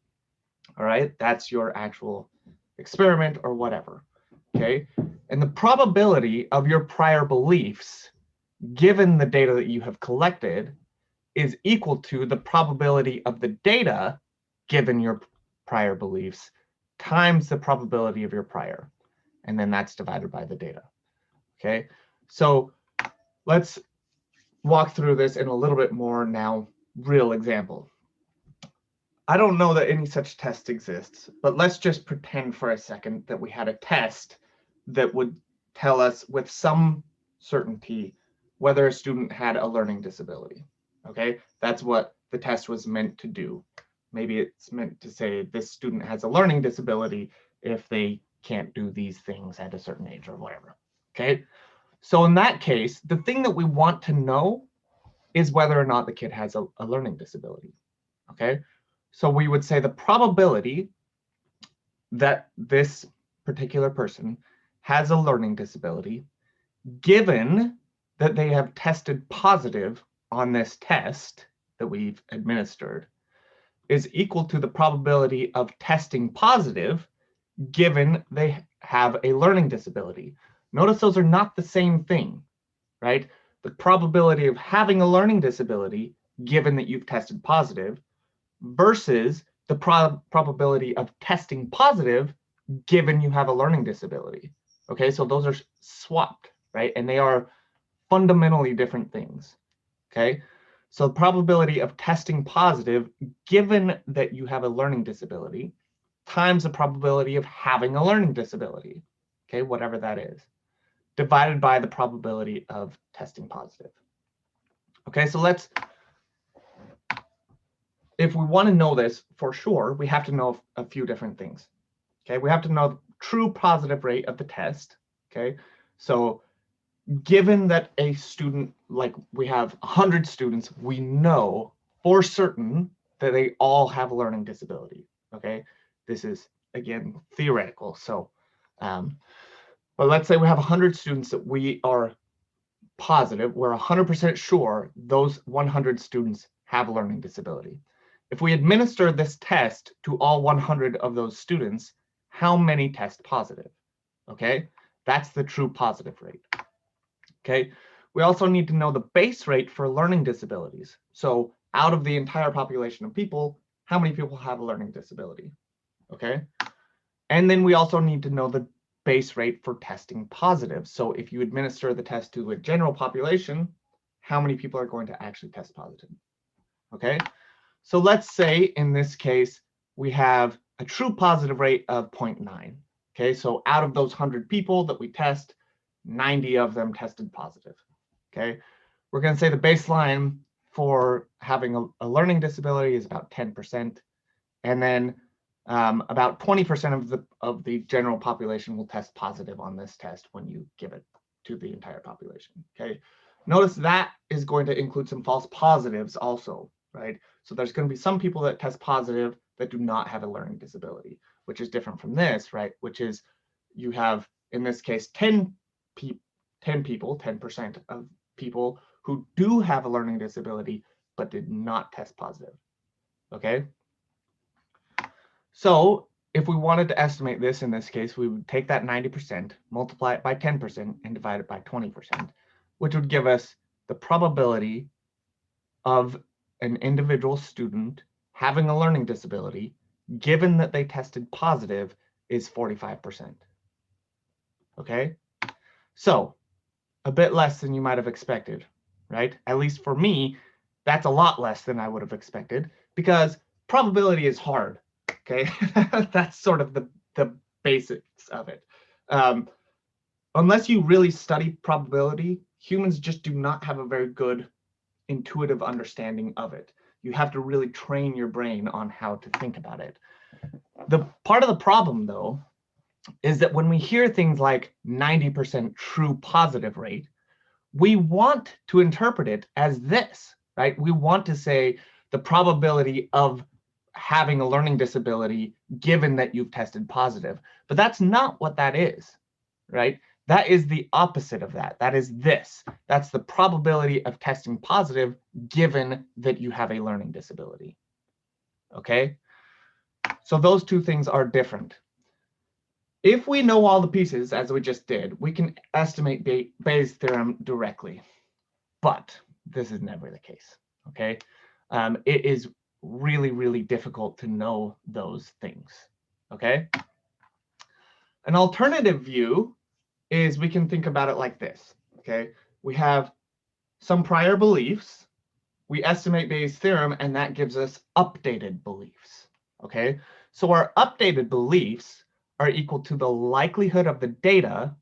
all right? That's your actual experiment or whatever, okay? And the probability of your prior beliefs, given the data that you have collected, is equal to the probability of the data, given your prior beliefs, times the probability of your prior. And then that's divided by the data, okay? So let's walk through this in a little bit more now, real example. I don't know that any such test exists, but let's just pretend for a second that we had a test that would tell us with some certainty whether a student had a learning disability, okay? That's what the test was meant to do. Maybe it's meant to say this student has a learning disability if they can't do these things at a certain age or whatever, okay? So in that case, the thing that we want to know is whether or not the kid has a learning disability, okay? So we would say the probability that this particular person has a learning disability, given that they have tested positive on this test that we've administered, is equal to the probability of testing positive given they have a learning disability. Notice those are not the same thing, right? The probability of having a learning disability, given that you've tested positive, versus the probability of testing positive, given you have a learning disability. Okay, so those are swapped, right? And they are fundamentally different things, okay? So the probability of testing positive, given that you have a learning disability, times the probability of having a learning disability, okay, whatever that is, divided by the probability of testing positive. Okay, so if we want to know this for sure, we have to know a few different things. Okay, we have to know the true positive rate of the test. Okay, so given that a student, like we have 100 students, we know for certain that they all have a learning disability. Okay, this is again theoretical. So, but let's say we have 100 students that we are positive, we're 100% sure those 100 students have a learning disability. If we administer this test to all 100 of those students, how many test positive? Okay, that's the true positive rate. Okay, we also need to know the base rate for learning disabilities. So out of the entire population of people, how many people have a learning disability? Okay, and then we also need to know the base rate for testing positive. So if you administer the test to a general population, how many people are going to actually test positive? Okay, so let's say in this case, we have a true positive rate of 0.9. Okay, so out of those 100 people that we test, 90 of them tested positive. Okay, we're going to say the baseline for having a learning disability is about 10%. And then about 20% of the general population will test positive on this test when you give it to the entire population. Okay, notice that is going to include some false positives also, right? So there's going to be some people that test positive that do not have a learning disability, which is different from this, right? Which is you have, in this case, 10 people, 10% of people who do have a learning disability but did not test positive. Okay. So if we wanted to estimate this in this case, we would take that 90%, multiply it by 10%, and divide it by 20%, which would give us the probability of an individual student having a learning disability, given that they tested positive, is 45%. Okay, so a bit less than you might have expected, right? At least for me, that's a lot less than I would have expected, because probability is hard. Okay, that's sort of the basics of it. Unless you really study probability, humans just do not have a very good intuitive understanding of it. You have to really train your brain on how to think about it. The part of the problem, though, is that when we hear things like 90% true positive rate, we want to interpret it as this, right? We want to say the probability of having a learning disability given that you've tested positive. But that's not what that is, right? That is the opposite of that. That is this. That's the probability of testing positive given that you have a learning disability. Okay? So those two things are different. If we know all the pieces, as we just did, we can estimate Bayes' theorem directly. But this is never the case. Okay? It is really, really difficult to know those things. Okay? An alternative view is we can think about it like this. Okay? We have some prior beliefs. We estimate Bayes' theorem, and that gives us updated beliefs. Okay? So our updated beliefs are equal to the likelihood of the data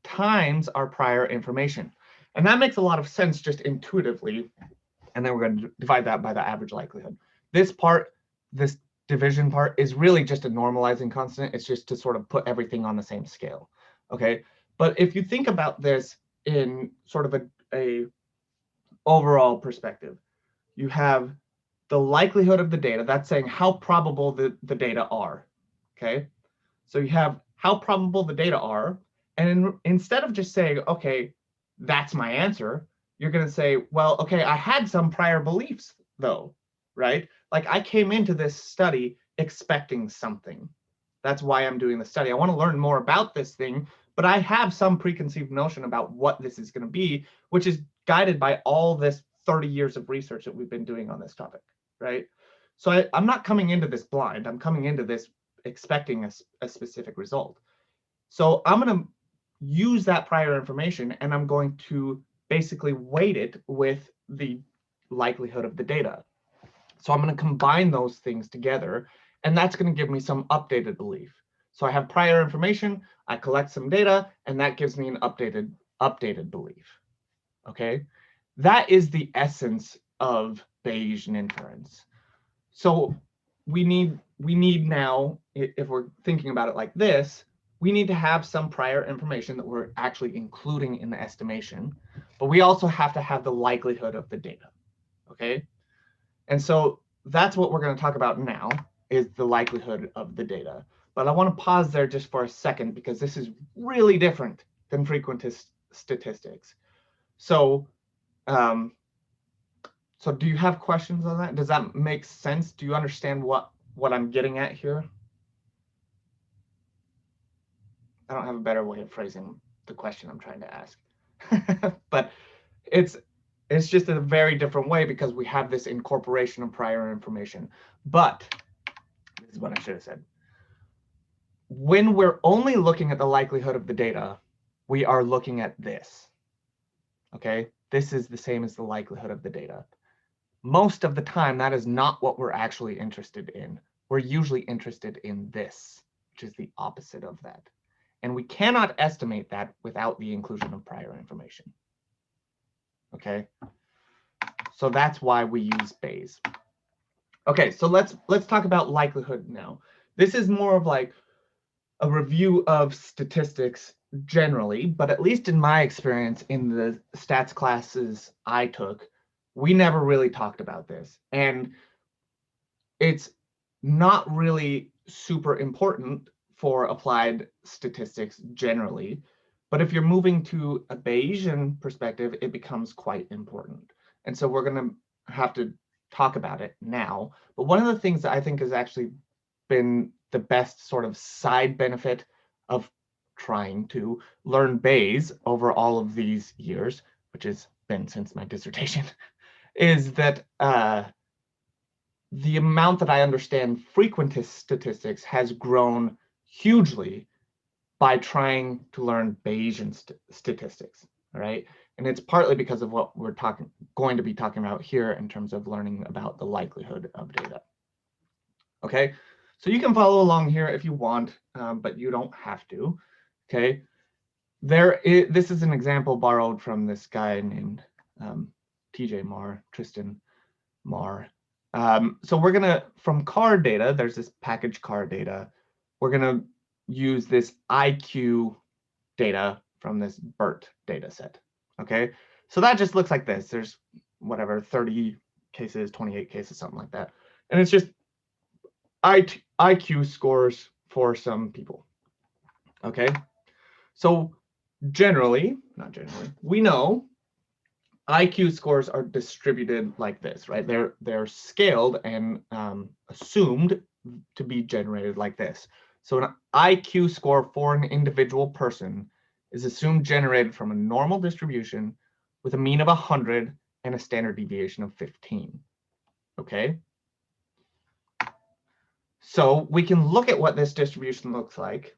times our prior information. And that makes a lot of sense just intuitively. And then we're going to divide that by the average likelihood. This part, this division part, is really just a normalizing constant. It's just to sort of put everything on the same scale. Okay? But if you think about this in sort of a overall perspective, you have the likelihood of the data. That's saying how probable the data are. Okay? So you have how probable the data are. And instead of just saying, okay, that's my answer, you're going to say, well, okay, I had some prior beliefs, though, right? Like I came into this study expecting something. That's why I'm doing the study. I want to learn more about this thing, but I have some preconceived notion about what this is going to be, which is guided by all this 30 years of research that we've been doing on this topic, right? So I'm not coming into this blind. I'm coming into this expecting a specific result. So I'm going to use that prior information, and I'm going to basically weight it with the likelihood of the data. So I'm going to combine those things together, and that's going to give me some updated belief. So I have prior information, I collect some data, and that gives me an updated belief. Okay, that is the essence of Bayesian inference. So we need now, if we're thinking about it like this, we need to have some prior information that we're actually including in the estimation, but we also have to have the likelihood of the data. Okay, and so that's what we're going to talk about now, is the likelihood of the data. But I want to pause there just for a second, because this is really different than frequentist statistics. So, so do you have questions on that? Does that make sense? Do you understand what I'm getting at here? I don't have a better way of phrasing the question I'm trying to ask. But it's just a very different way, because we have this incorporation of prior information. But this is what I should have said. When we're only looking at the likelihood of the data, we are looking at this. Okay, this is the same as the likelihood of the data. most of the time, that is not what we're actually interested in. We're usually interested in this, which is the opposite of that. And we cannot estimate that without the inclusion of prior information. Okay, so that's why we use Bayes. Okay, so let's talk about likelihood now. This is more of like a review of statistics generally, but at least in my experience in the stats classes I took, we never really talked about this. And it's not really super important for applied statistics generally, but if you're moving to a Bayesian perspective, it becomes quite important. And so we're going to have to talk about it now. But one of the things that I think has actually been the best sort of side benefit of trying to learn Bayes over all of these years, which has been since my dissertation, is that the amount that I understand frequentist statistics has grown hugely by trying to learn Bayesian statistics, all right? And it's partly because of what we're going to be talking about here in terms of learning about the likelihood of data. Okay, so you can follow along here if you want, but you don't have to. Okay, this is an example borrowed from this guy named TJ Marr, Tristan Marr. So we're gonna, from car data, there's this package car data. We're gonna use this IQ data from this BERT data set. Okay, so that just looks like this. There's whatever, 30 cases, 28 cases, something like that. And it's just IQ scores for some people. Okay, so generally, not generally, we know IQ scores are distributed like this, right? They're scaled and assumed to be generated like this. So an IQ score for an individual person is assumed generated from a normal distribution with a mean of 100 and a standard deviation of 15. Okay. So we can look at what this distribution looks like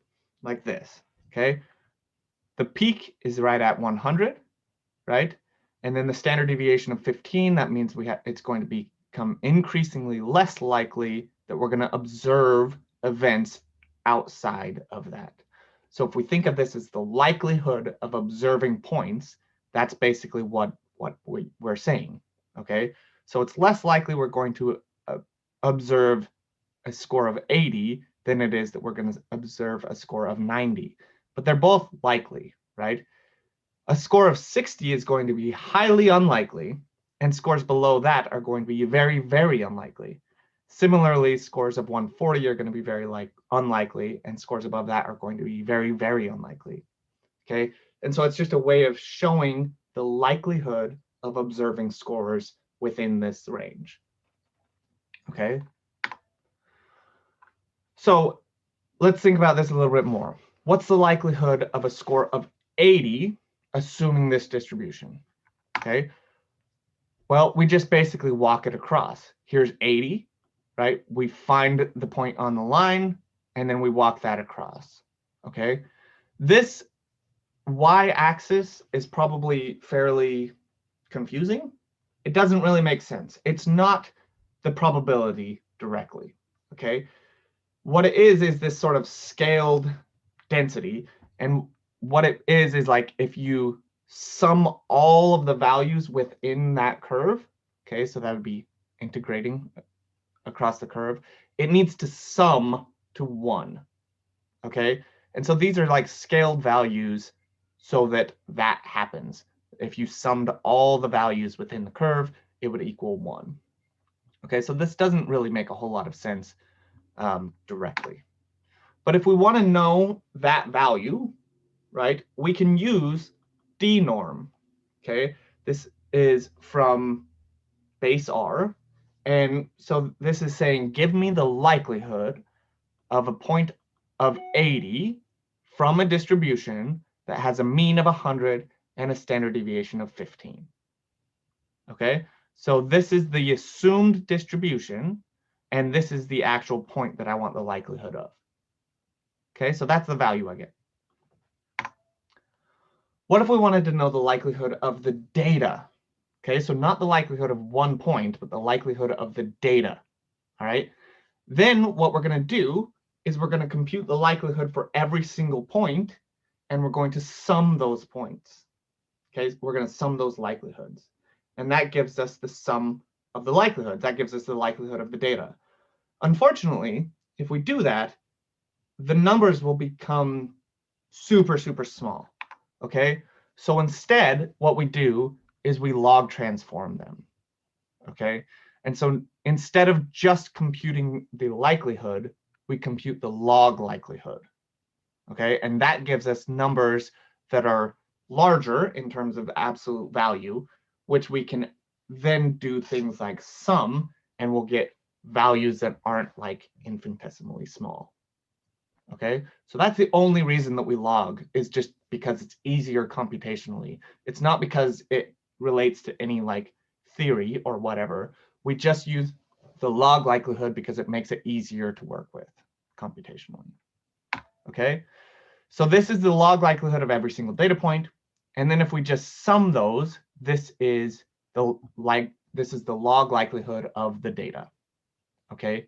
this. Okay. The peak is right at 100, right? And then the standard deviation of 15, that means it's going to become increasingly less likely that we're going to observe events outside of that. So if we think of this as the likelihood of observing points, that's basically what we're saying, okay? So it's less likely we're going to observe a score of 80 than it is that we're going to observe a score of 90. But they're both likely, right? A score of 60 is going to be highly unlikely, and scores below that are going to be very, very unlikely. Similarly, scores of 140 are going to be very unlikely, and scores above that are going to be very, very unlikely. Okay, and so it's just a way of showing the likelihood of observing scores within this range. Okay, so let's think about this a little bit more. What's the likelihood of a score of 80 assuming this distribution? Okay, well, we just basically walk it across. Here's 80, right? We find the point on the line, and then we walk that across, okay? This y-axis is probably fairly confusing. It doesn't really make sense. It's not the probability directly, okay? What it is this sort of scaled density, and what it is like if you sum all of the values within that curve, okay, so that would be integrating across the curve, it needs to sum to 1, okay? And so these are like scaled values so that that happens. If you summed all the values within the curve, it would equal 1. Okay, so this doesn't really make a whole lot of sense directly. But if we want to know that value, right, we can use dnorm, okay? This is from base R. And so this is saying, give me the likelihood of a point of 80 from a distribution that has a mean of 100 and a standard deviation of 15. Okay, so this is the assumed distribution, and this is the actual point that I want the likelihood of. Okay, so that's the value I get. What if we wanted to know the likelihood of the data? Okay, so not the likelihood of one point, but the likelihood of the data. All right. Then what we're going to do is we're going to compute the likelihood for every single point, and we're going to sum those points. Okay, we're going to sum those likelihoods. And that gives us the sum of the likelihoods. That gives us the likelihood of the data. Unfortunately, if we do that, the numbers will become super, super small. Okay, so instead, what we do is we log transform them. Okay, and so instead of just computing the likelihood, we compute the log likelihood. Okay, and that gives us numbers that are larger in terms of absolute value, which we can then do things like sum, and we'll get values that aren't like infinitesimally small. Okay, so that's the only reason that we log, is just because it's easier computationally. It's not because it relates to any like theory or whatever. We just use the log likelihood because it makes it easier to work with computationally. Okay, so this is the log likelihood of every single data point. And then if we just sum those, this is the log likelihood of the data. Okay.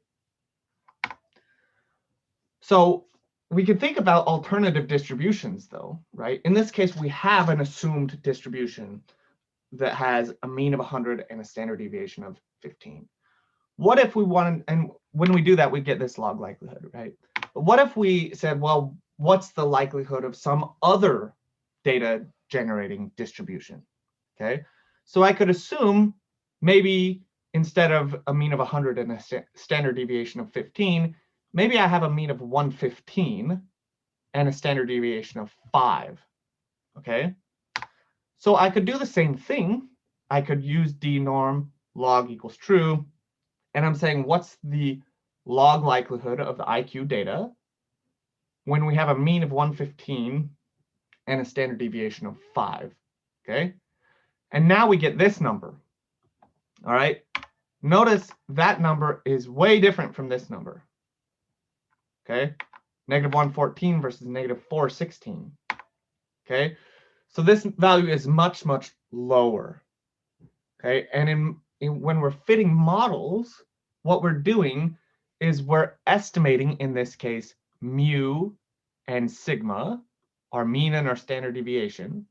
So we could think about alternative distributions though, right? In this case, we have an assumed distribution that has a mean of 100 and a standard deviation of 15. What if we wanted, and when we do that, we get this log likelihood, right? But what if we said, well, what's the likelihood of some other data generating distribution? Okay, so I could assume maybe instead of a mean of 100 and a standard deviation of 15, maybe I have a mean of 115 and a standard deviation of 5. Okay, so I could do the same thing. I could use d norm log equals true, and I'm saying what's the log likelihood of the IQ data when we have a mean of 115 and a standard deviation of 5. Okay, and now we get this number. All right, notice that number is way different from this number. Okay, negative 114 versus negative 416. Okay, so this value is much, much lower. Okay, and when we're fitting models, what we're doing is we're estimating, in this case, mu and sigma, our mean and our standard deviation,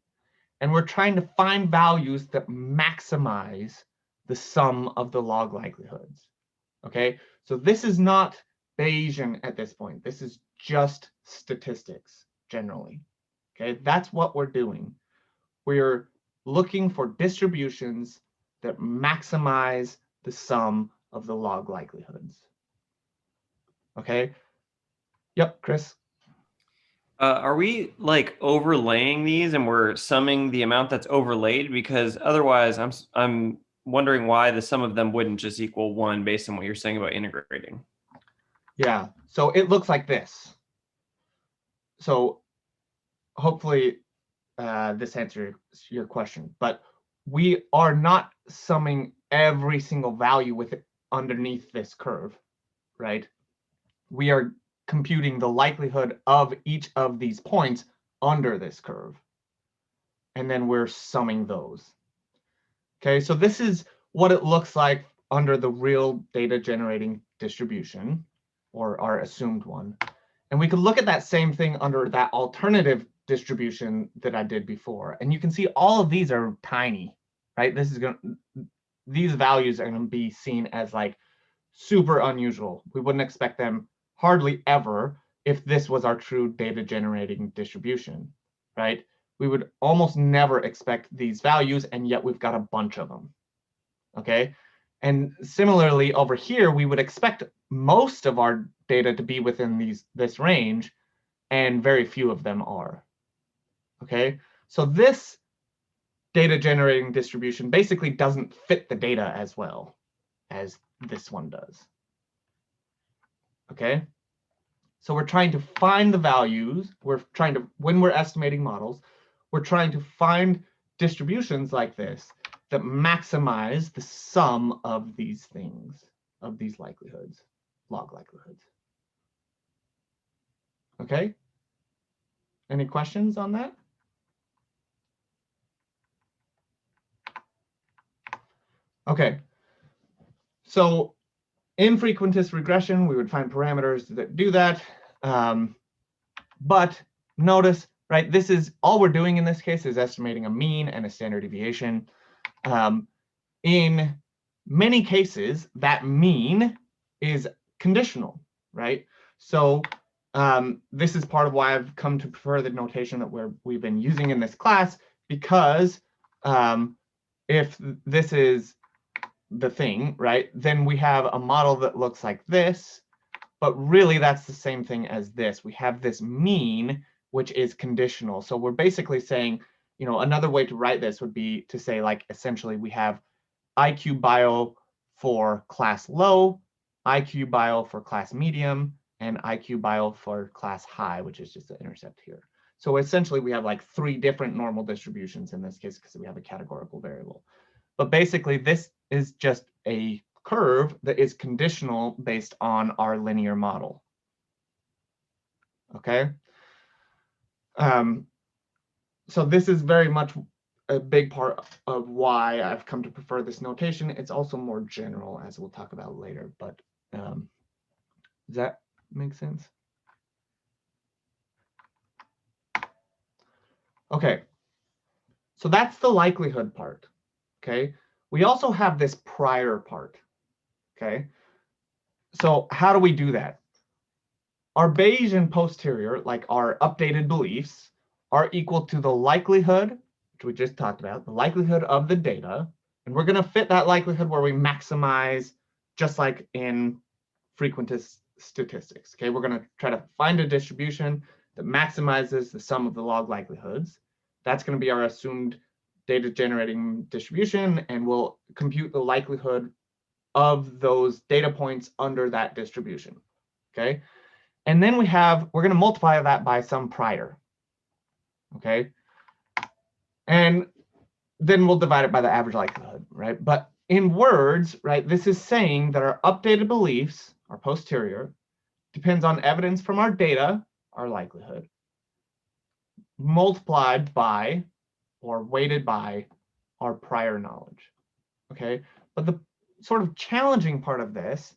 and we're trying to find values that maximize the sum of the log likelihoods. Okay, so this is not Bayesian at this point. This is just statistics generally. Okay, that's what we're doing. We're looking for distributions that maximize the sum of the log likelihoods. Okay. Yep, Chris. Are we like overlaying these and we're summing the amount that's overlaid? Because otherwise I'm wondering why the sum of them wouldn't just equal 1 based on what you're saying about integrating. Yeah, so it looks like this. So hopefully this answers your question, but we are not summing every single value with it underneath this curve, right? We are computing the likelihood of each of these points under this curve, and then we're summing those. Okay, so this is what it looks like under the real data generating distribution, or our assumed one. And we could look at that same thing under that alternative distribution that I did before. And you can see all of these are tiny, right? These values are going to be seen as like super unusual. We wouldn't expect them hardly ever if this was our true data generating distribution, right? We would almost never expect these values, and yet we've got a bunch of them. Okay, and similarly over here, we would expect most of our data to be within this range, and very few of them are. Okay, so this data generating distribution basically doesn't fit the data as well as this one does. Okay, so we're trying to find the values. When we're estimating models, we're trying to find distributions like this that maximize the sum of these things, of these likelihoods, log likelihoods. Okay, any questions on that? Okay. So in frequentist regression, we would find parameters that do that. But notice, right, this is all we're doing in this case is estimating a mean and a standard deviation. In many cases, that mean is conditional, right? So this is part of why I've come to prefer the notation that we've been using in this class, because if this is the thing, right, then we have a model that looks like this, but really that's the same thing as this. We have this mean, which is conditional. So we're basically saying, you know, another way to write this would be to say, like, essentially we have IQ bio for class low, IQ bio for class medium, and IQ bio for class high, which is just the intercept here. So essentially we have like 3 different normal distributions in this case because we have a categorical variable. But basically this is just a curve that is conditional based on our linear model. Okay. So this is very much a big part of why I've come to prefer this notation. It's also more general, as we'll talk about later, but does that make sense? Okay, so that's the likelihood part, okay? We also have this prior part, okay? So how do we do that? Our Bayesian posterior, like our updated beliefs, are equal to the likelihood, which we just talked about, the likelihood of the data. And we're going to fit that likelihood where we maximize, just like in frequentist statistics. Okay, we're going to try to find a distribution that maximizes the sum of the log likelihoods. That's going to be our assumed data generating distribution, and we'll compute the likelihood of those data points under that distribution. Okay, and then we're going to multiply that by some prior. Okay, and then we'll divide it by the average likelihood, right? But in words, right, this is saying that our updated beliefs, our posterior, depends on evidence from our data, our likelihood, multiplied by or weighted by our prior knowledge. Okay, but the sort of challenging part of this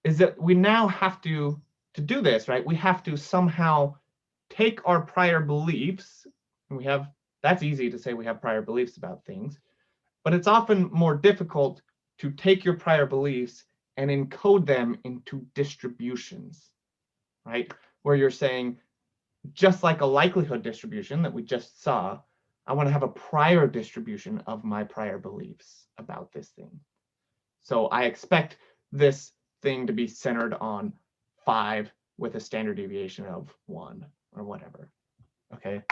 is that we now have to do this, right? We have to somehow take our prior beliefs, and that's easy to say we have prior beliefs about things, but it's often more difficult to take your prior beliefs and encode them into distributions, right? Where you're saying, just like a likelihood distribution that we just saw, I want to have a prior distribution of my prior beliefs about this thing. So I expect this thing to be centered on 5 with a standard deviation of 1 or whatever, okay?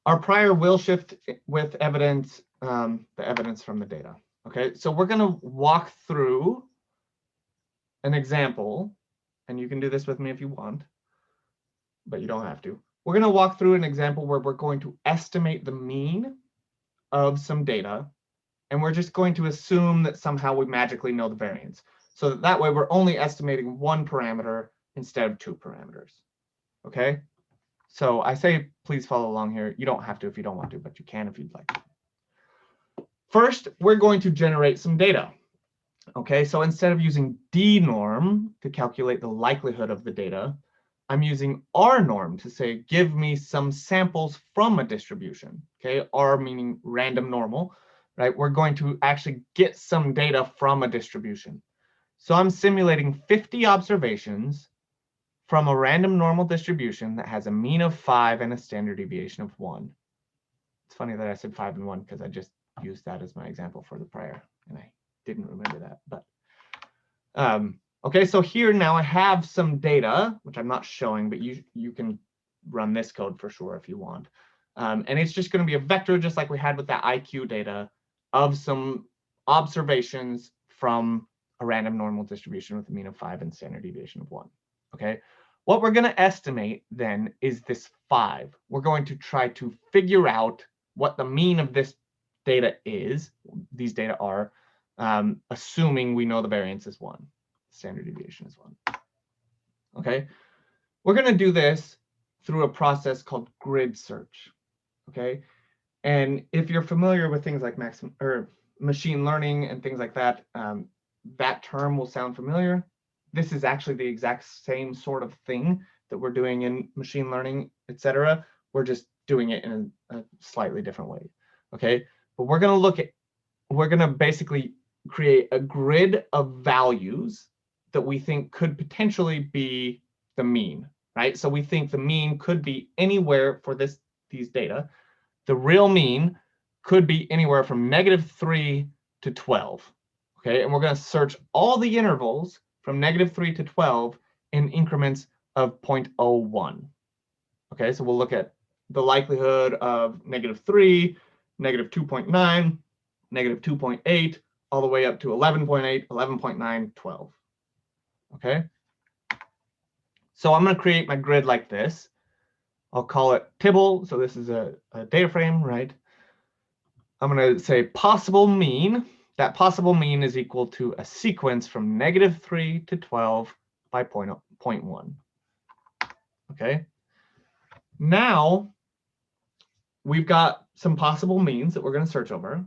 Our prior will shift with evidence, the evidence from the data, okay? So we're going to walk through an example, and you can do this with me if you want, but you don't have to. We're going to walk through an example where we're going to estimate the mean of some data, and we're just going to assume that somehow we magically know the variance. So that way we're only estimating 1 parameter instead of 2 parameters, okay? So I say, please follow along here. You don't have to if you don't want to, but you can if you'd like to. First, we're going to generate some data. Okay, so instead of using D norm to calculate the likelihood of the data, I'm using R norm to say, give me some samples from a distribution. Okay, R meaning random normal, right? We're going to actually get some data from a distribution. So I'm simulating 50 observations from a random normal distribution that has a mean of 5 and a standard deviation of 1. It's funny that I said 5 and 1 because I just used that as my example for the prior, and I didn't remember that. But okay, so here now I have some data, which I'm not showing, but you can run this code for sure if you want. And it's just going to be a vector, just like we had with that IQ data, of some observations from a random normal distribution with a mean of 5 and standard deviation of 1. Okay, what we're going to estimate then is this 5. We're going to try to figure out what the mean of this data is. These data are, assuming we know the variance is 1, standard deviation is 1. Okay, we're going to do this through a process called grid search. Okay, and if you're familiar with things like machine learning and things like that, that term will sound familiar. This is actually the exact same sort of thing that we're doing in machine learning, etc. We're just doing it in a slightly different way. Okay, but we're going to basically create a grid of values that we think could potentially be the mean, right? So we think the mean could be anywhere for these data. The real mean could be anywhere from -3 to 12. Okay, and we're going to search all the intervals from -3 to 12 in increments of 0.01. Okay, so we'll look at the likelihood of -3, -2.9, -2.8, all the way up to 11.8, 11.9, 12. Okay, so I'm going to create my grid like this. I'll call it Tibble. So this is a data frame, right? I'm going to say possible mean. That possible mean is equal to a sequence from -3 to 12 by 0.1. Okay. Now we've got some possible means that we're going to search over,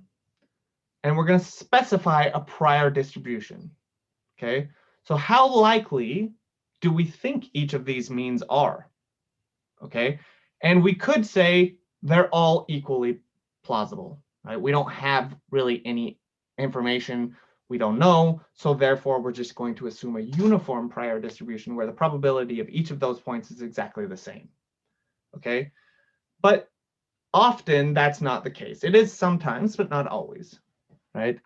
and we're going to specify a prior distribution. Okay. So how likely do we think each of these means are? Okay. And we could say they're all equally plausible, right? We don't have really any information we don't know, so therefore we're just going to assume a uniform prior distribution where the probability of each of those points is exactly the same. Okay, but often that's not the case. It is sometimes, but not always, right?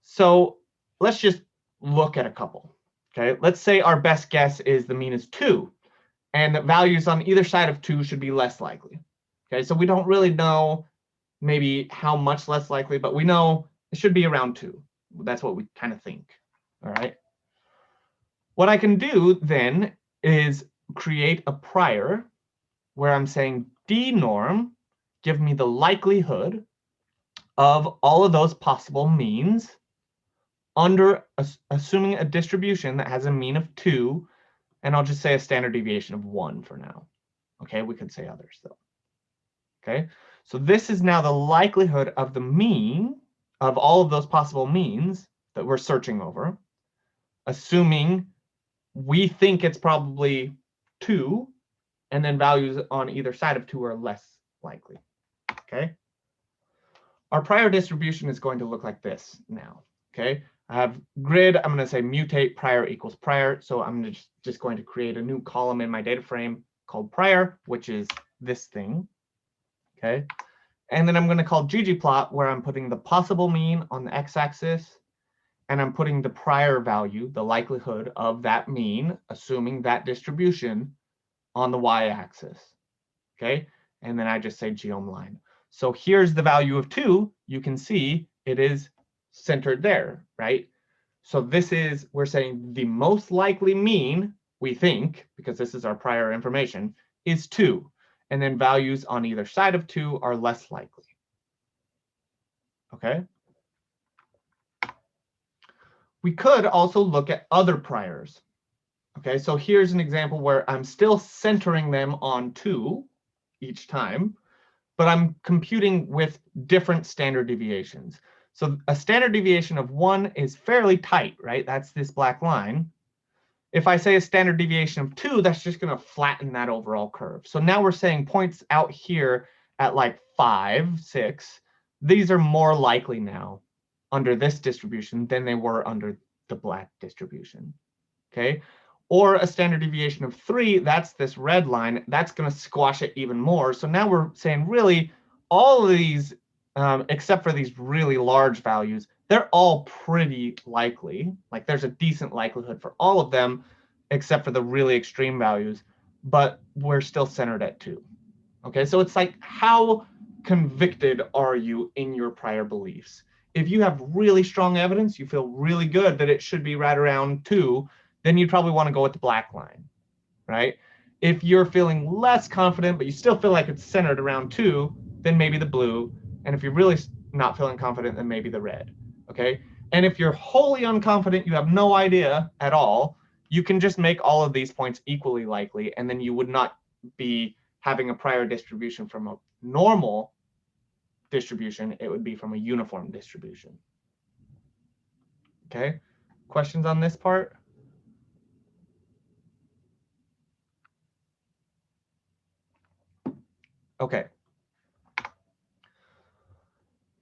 So let's just look at a couple. Okay, let's say our best guess is the mean is 2, and that values on either side of 2 should be less likely. Okay, so we don't really know maybe how much less likely, but we know it should be around 2. That's what we kind of think. All right. What I can do then is create a prior where I'm saying dnorm, give me the likelihood of all of those possible means under assuming a distribution that has a mean of 2, and I'll just say a standard deviation of 1 for now. Okay, we could say others though. Okay, so this is now the likelihood of the mean of all of those possible means that we're searching over, assuming we think it's probably 2, and then values on either side of 2 are less likely. Okay. Our prior distribution is going to look like this now. Okay. I have grid. I'm going to say mutate prior equals prior. So I'm just going to create a new column in my data frame called prior, which is this thing. Okay. And then I'm going to call ggplot, where I'm putting the possible mean on the x-axis, and I'm putting the prior value, the likelihood of that mean, assuming that distribution, on the y-axis. Okay, and then I just say geom line. So here's the value of 2. You can see it is centered there, right? So this is, we're saying the most likely mean, we think, because this is our prior information, is 2. And then values on either side of 2 are less likely. Okay. We could also look at other priors. Okay, so here's an example where I'm still centering them on 2 each time, but I'm computing with different standard deviations. So a standard deviation of 1 is fairly tight, right? That's this black line. If I say a standard deviation of 2, that's just going to flatten that overall curve. So now we're saying points out here at like 5, 6, these are more likely now under this distribution than they were under the black distribution. Okay. Or a standard deviation of 3, that's this red line, that's going to squash it even more. So now we're saying really all of these, except for these really large values, they're all pretty likely. Like there's a decent likelihood for all of them, except for the really extreme values, but we're still centered at 2. Okay, so it's like, how convicted are you in your prior beliefs? If you have really strong evidence, you feel really good that it should be right around 2, then you'd probably want to go with the black line, right? If you're feeling less confident, but you still feel like it's centered around 2, then maybe the blue. And if you're really not feeling confident, then maybe the red, okay? And if you're wholly unconfident, you have no idea at all, you can just make all of these points equally likely, and then you would not be having a prior distribution from a normal distribution, it would be from a uniform distribution. Okay, questions on this part? Okay.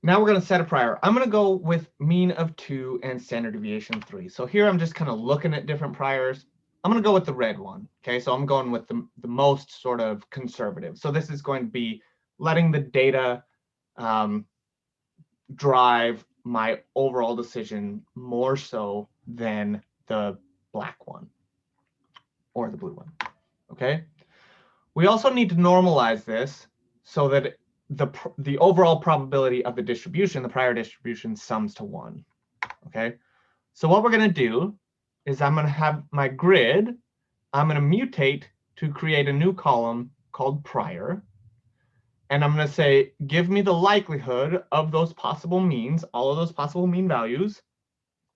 Now we're going to set a prior. I'm going to go with mean of 2 and standard deviation 3. So here I'm just kind of looking at different priors. I'm going to go with the red one. Okay, so I'm going with the most sort of conservative. So this is going to be letting the data drive my overall decision more so than the black one or the blue one. Okay. We also need to normalize this so that the overall probability of the distribution, the prior distribution, sums to 1. Okay. So what we're going to do is I'm going to have my grid. I'm going to mutate to create a new column called prior. And I'm going to say, give me the likelihood of those possible means, all of those possible mean values,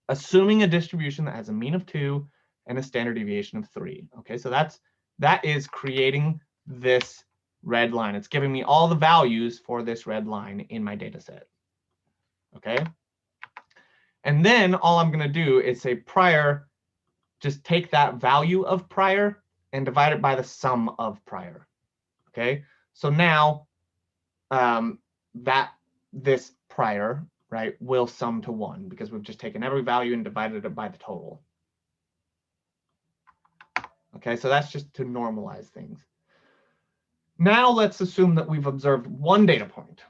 assuming a distribution that has a mean of 2 and a standard deviation of 3. Okay, so that is creating this red line. It's giving me all the values for this red line in my data set. Okay. And then all I'm going to do is say prior, just take that value of prior and divide it by the sum of prior. Okay, so now this prior, right, will sum to 1 because we've just taken every value and divided it by the total. Okay, so that's just to normalize things. Now let's assume that we've observed one data point.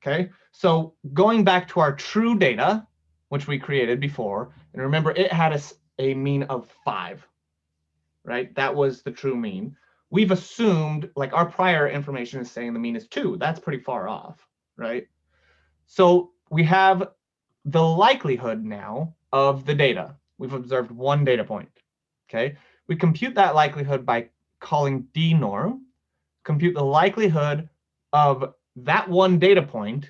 Okay, so going back to our true data, which we created before, and remember it had a mean of 5, right? That was the true mean. We've assumed, like, our prior information is saying the mean is 2. That's pretty far off, right? So we have the likelihood now of the data. We've observed one data point, okay? We compute that likelihood by calling dnorm, compute the likelihood of that one data point.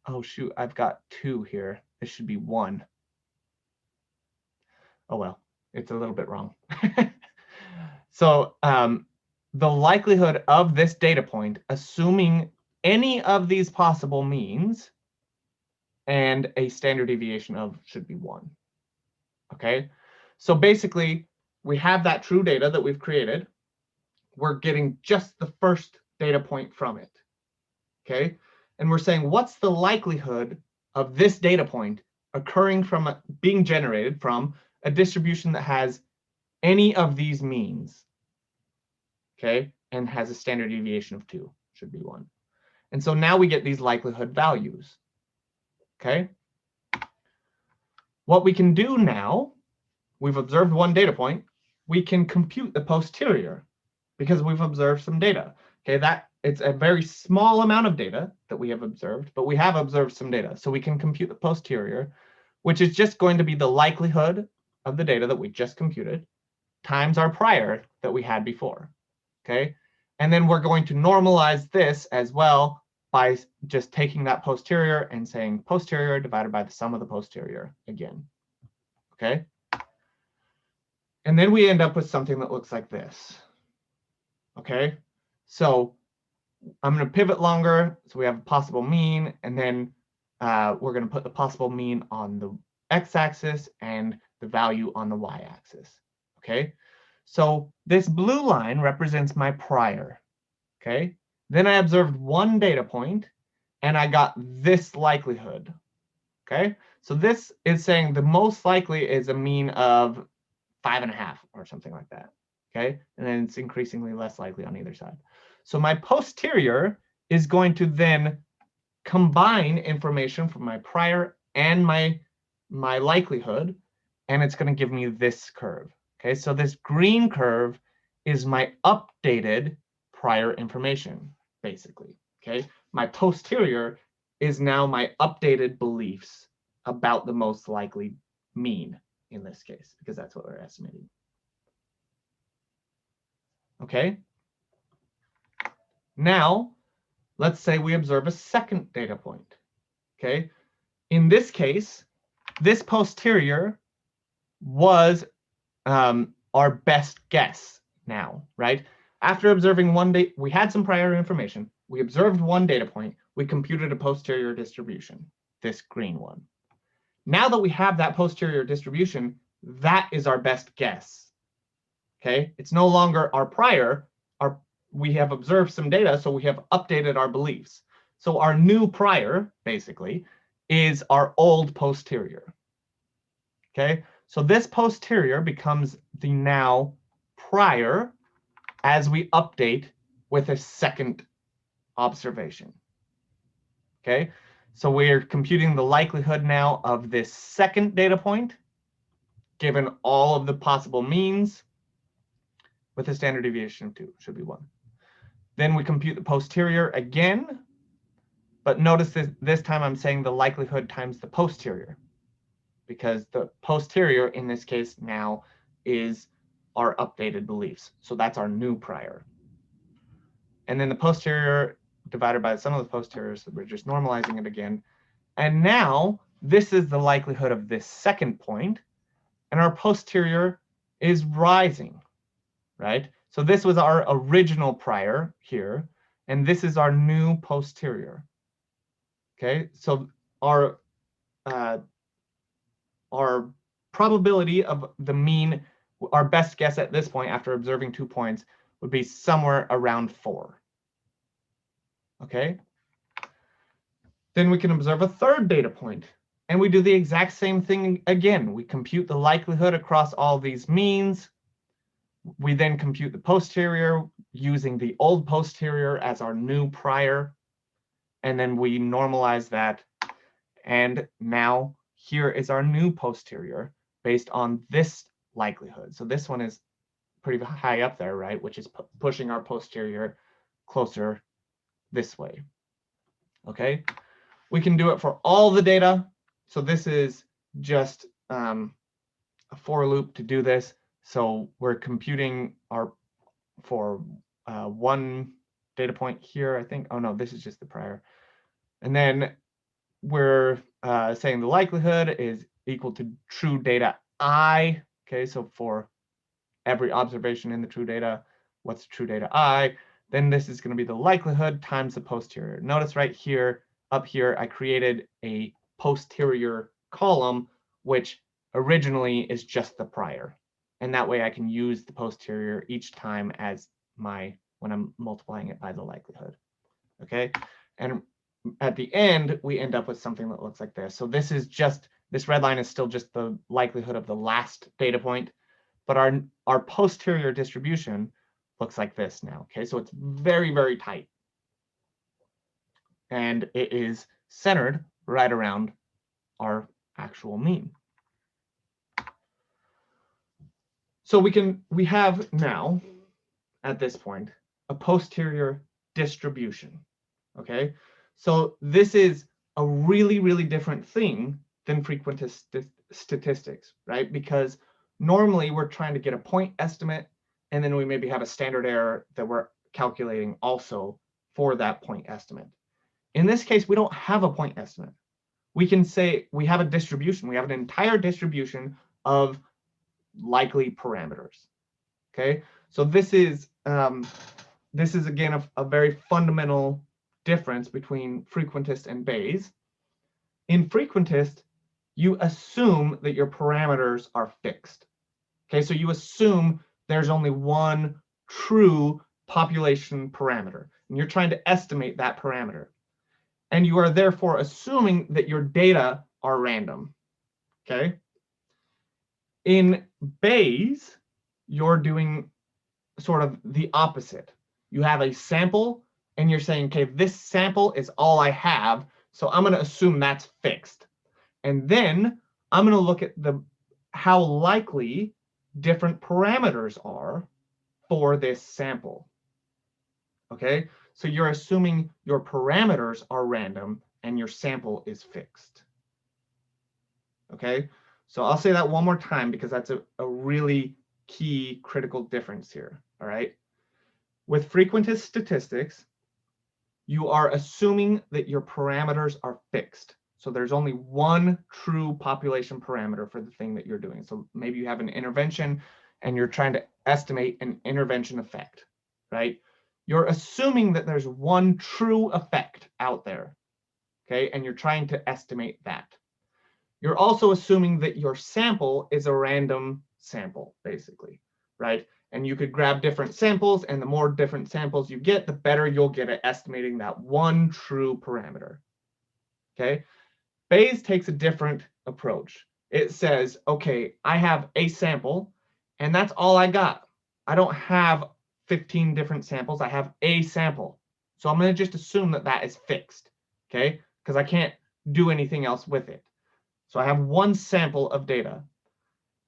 Oh, shoot, I've got 2 here. This should be 1. Oh, well, it's a little bit wrong. So the likelihood of this data point, assuming any of these possible means and a standard deviation of should be 1. Okay, so basically we have that true data that we've created. We're getting just the first data point from it. Okay, and we're saying what's the likelihood of this data point occurring from being generated from a distribution that has any of these means, okay, and has a standard deviation of 2, should be 1. And so now we get these likelihood values, okay? What we can do now, we've observed one data point, we can compute the posterior because we've observed some data, okay? That it's a very small amount of data that we have observed, but we have observed some data. So we can compute the posterior, which is just going to be the likelihood of the data that we just computed times our prior that we had before, okay? And then we're going to normalize this as well by just taking that posterior and saying posterior divided by the sum of the posterior again, okay? And then we end up with something that looks like this, okay? So I'm going to pivot longer, so we have a possible mean, and then we're going to put the possible mean on the x-axis and the value on the y-axis. Okay, so this blue line represents my prior. Okay, then I observed one data point and I got this likelihood. Okay, so this is saying the most likely is a mean of 5.5 or something like that. Okay, and then it's increasingly less likely on either side. So my posterior is going to then combine information from my prior and my likelihood, and it's going to give me this curve. Okay, so this green curve is my updated prior information, basically. Okay, my posterior is now my updated beliefs about the most likely mean in this case, because that's what we're estimating. Okay, now let's say we observe a second data point. Okay, in this case, this posterior was our best guess now, right? After observing one day, we had some prior information. we observed one data point, we computed a posterior distribution, this green one. Now that we have that posterior distribution, that is our best guess. Okay, it's no longer our prior, we have observed some data, so we have updated our beliefs. So our new prior, basically, is our old posterior. Okay, so this posterior becomes the now prior as we update with a second observation. Okay, so we're computing the likelihood now of this second data point, given all of the possible means, with a standard deviation of 2, should be 1. Then we compute the posterior again, but notice this time I'm saying the likelihood times the posterior, because the posterior in this case now is our updated beliefs. So that's our new prior. And then the posterior divided by the sum of the posteriors, so we're just normalizing it again. And now this is the likelihood of this second point, and our posterior is rising, right? So this was our original prior here, and this is our new posterior. Okay, so our probability of the mean, our best guess at this point after observing 2 points, would be somewhere around 4. Okay, then we can observe a third data point, and we do the exact same thing again. We compute the likelihood across all these means. We then compute the posterior using the old posterior as our new prior, and then we normalize that. And now here is our new posterior based on this likelihood. So this one is pretty high up there, right? Which is pushing our posterior closer this way. Okay, we can do it for all the data. So this is just a for loop to do this. So we're computing our for one data point here, I think. Oh no, this is just the prior. And then we're saying the likelihood is equal to true data I. Okay, so for every observation in the true data, what's true data I? Then this is going to be the likelihood times the posterior. Notice right here, up here, I created a posterior column, which originally is just the prior. And that way I can use the posterior each time as my, when I'm multiplying it by the likelihood. Okay, and at the end, we end up with something that looks like this. So this is just, this red line is still just the likelihood of the last data point, but our posterior distribution looks like this now. Okay, so it's very, very tight. And it is centered right around our actual mean. So we have now, at this point, a posterior distribution. Okay, so this is a really, really different thing than frequentist statistics, right? Because normally we're trying to get a point estimate, and then we maybe have a standard error that we're calculating also for that point estimate. In this case, we don't have a point estimate. We can say we have a distribution. We have an entire distribution of likely parameters. Okay, so this is again a very fundamental difference between frequentist and Bayes. In frequentist, you assume that your parameters are fixed. Okay, so you assume there's only one true population parameter, and you're trying to estimate that parameter. And you are therefore assuming that your data are random. Okay. In Bayes, you're doing sort of the opposite. You have a sample, and you're saying, okay, this sample is all I have, so I'm going to assume that's fixed. And then I'm going to look at how likely different parameters are for this sample. Okay, so you're assuming your parameters are random and your sample is fixed. Okay, so I'll say that one more time because that's a really key critical difference here. All right, with frequentist statistics, you are assuming that your parameters are fixed. So there's only one true population parameter for the thing that you're doing. So maybe you have an intervention and you're trying to estimate an intervention effect, right? you're assuming that there's one true effect out there, okay? And you're trying to estimate that. You're also assuming that your sample is a random sample, basically, right? And you could grab different samples, and the more different samples you get, the better you'll get at estimating that one true parameter, okay? Bayes takes a different approach. It says, okay, I have a sample, and that's all I got. I don't have 15 different samples. I have a sample. So I'm going to just assume that that is fixed, okay? Because I can't do anything else with it. So I have one sample of data.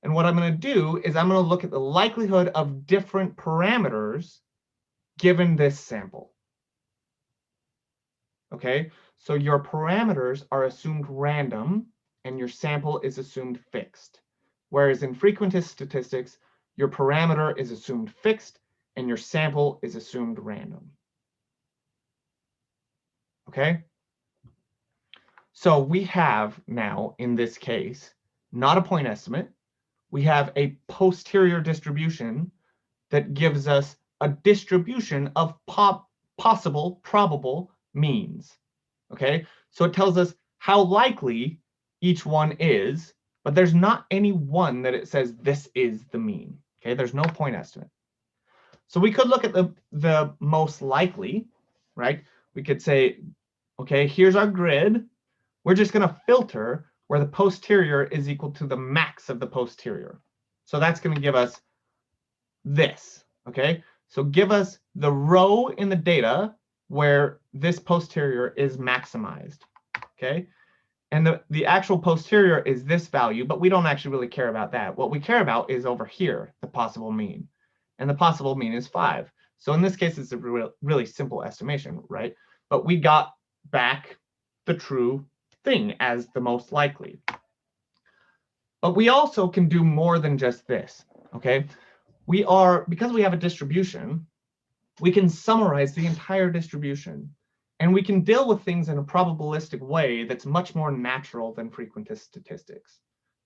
And what I'm going to do is I'm going to look at the likelihood of different parameters given this sample. Okay, so your parameters are assumed random and your sample is assumed fixed. Whereas in frequentist statistics, your parameter is assumed fixed and your sample is assumed random. Okay? So we have now, in this case, not a point estimate. We have a posterior distribution that gives us a distribution of possible probable means. Okay? So it tells us how likely each one is, but there's not any one that it says this is the mean. Okay? There's no point estimate. So we could look at the most likely, right? We could say, okay, here's our grid. We're just going to filter where the posterior is equal to the max of the posterior. So that's going to give us this, okay? So give us the row in the data where this posterior is maximized, okay? And the actual posterior is this value, but we don't actually really care about that. What we care about is over here, the possible mean. And the possible mean is 5. So in this case, it's a really simple estimation, right? But we got back the true thing as the most likely. But we also can do more than just this, okay? Because we have a distribution, we can summarize the entire distribution, and we can deal with things in a probabilistic way that's much more natural than frequentist statistics,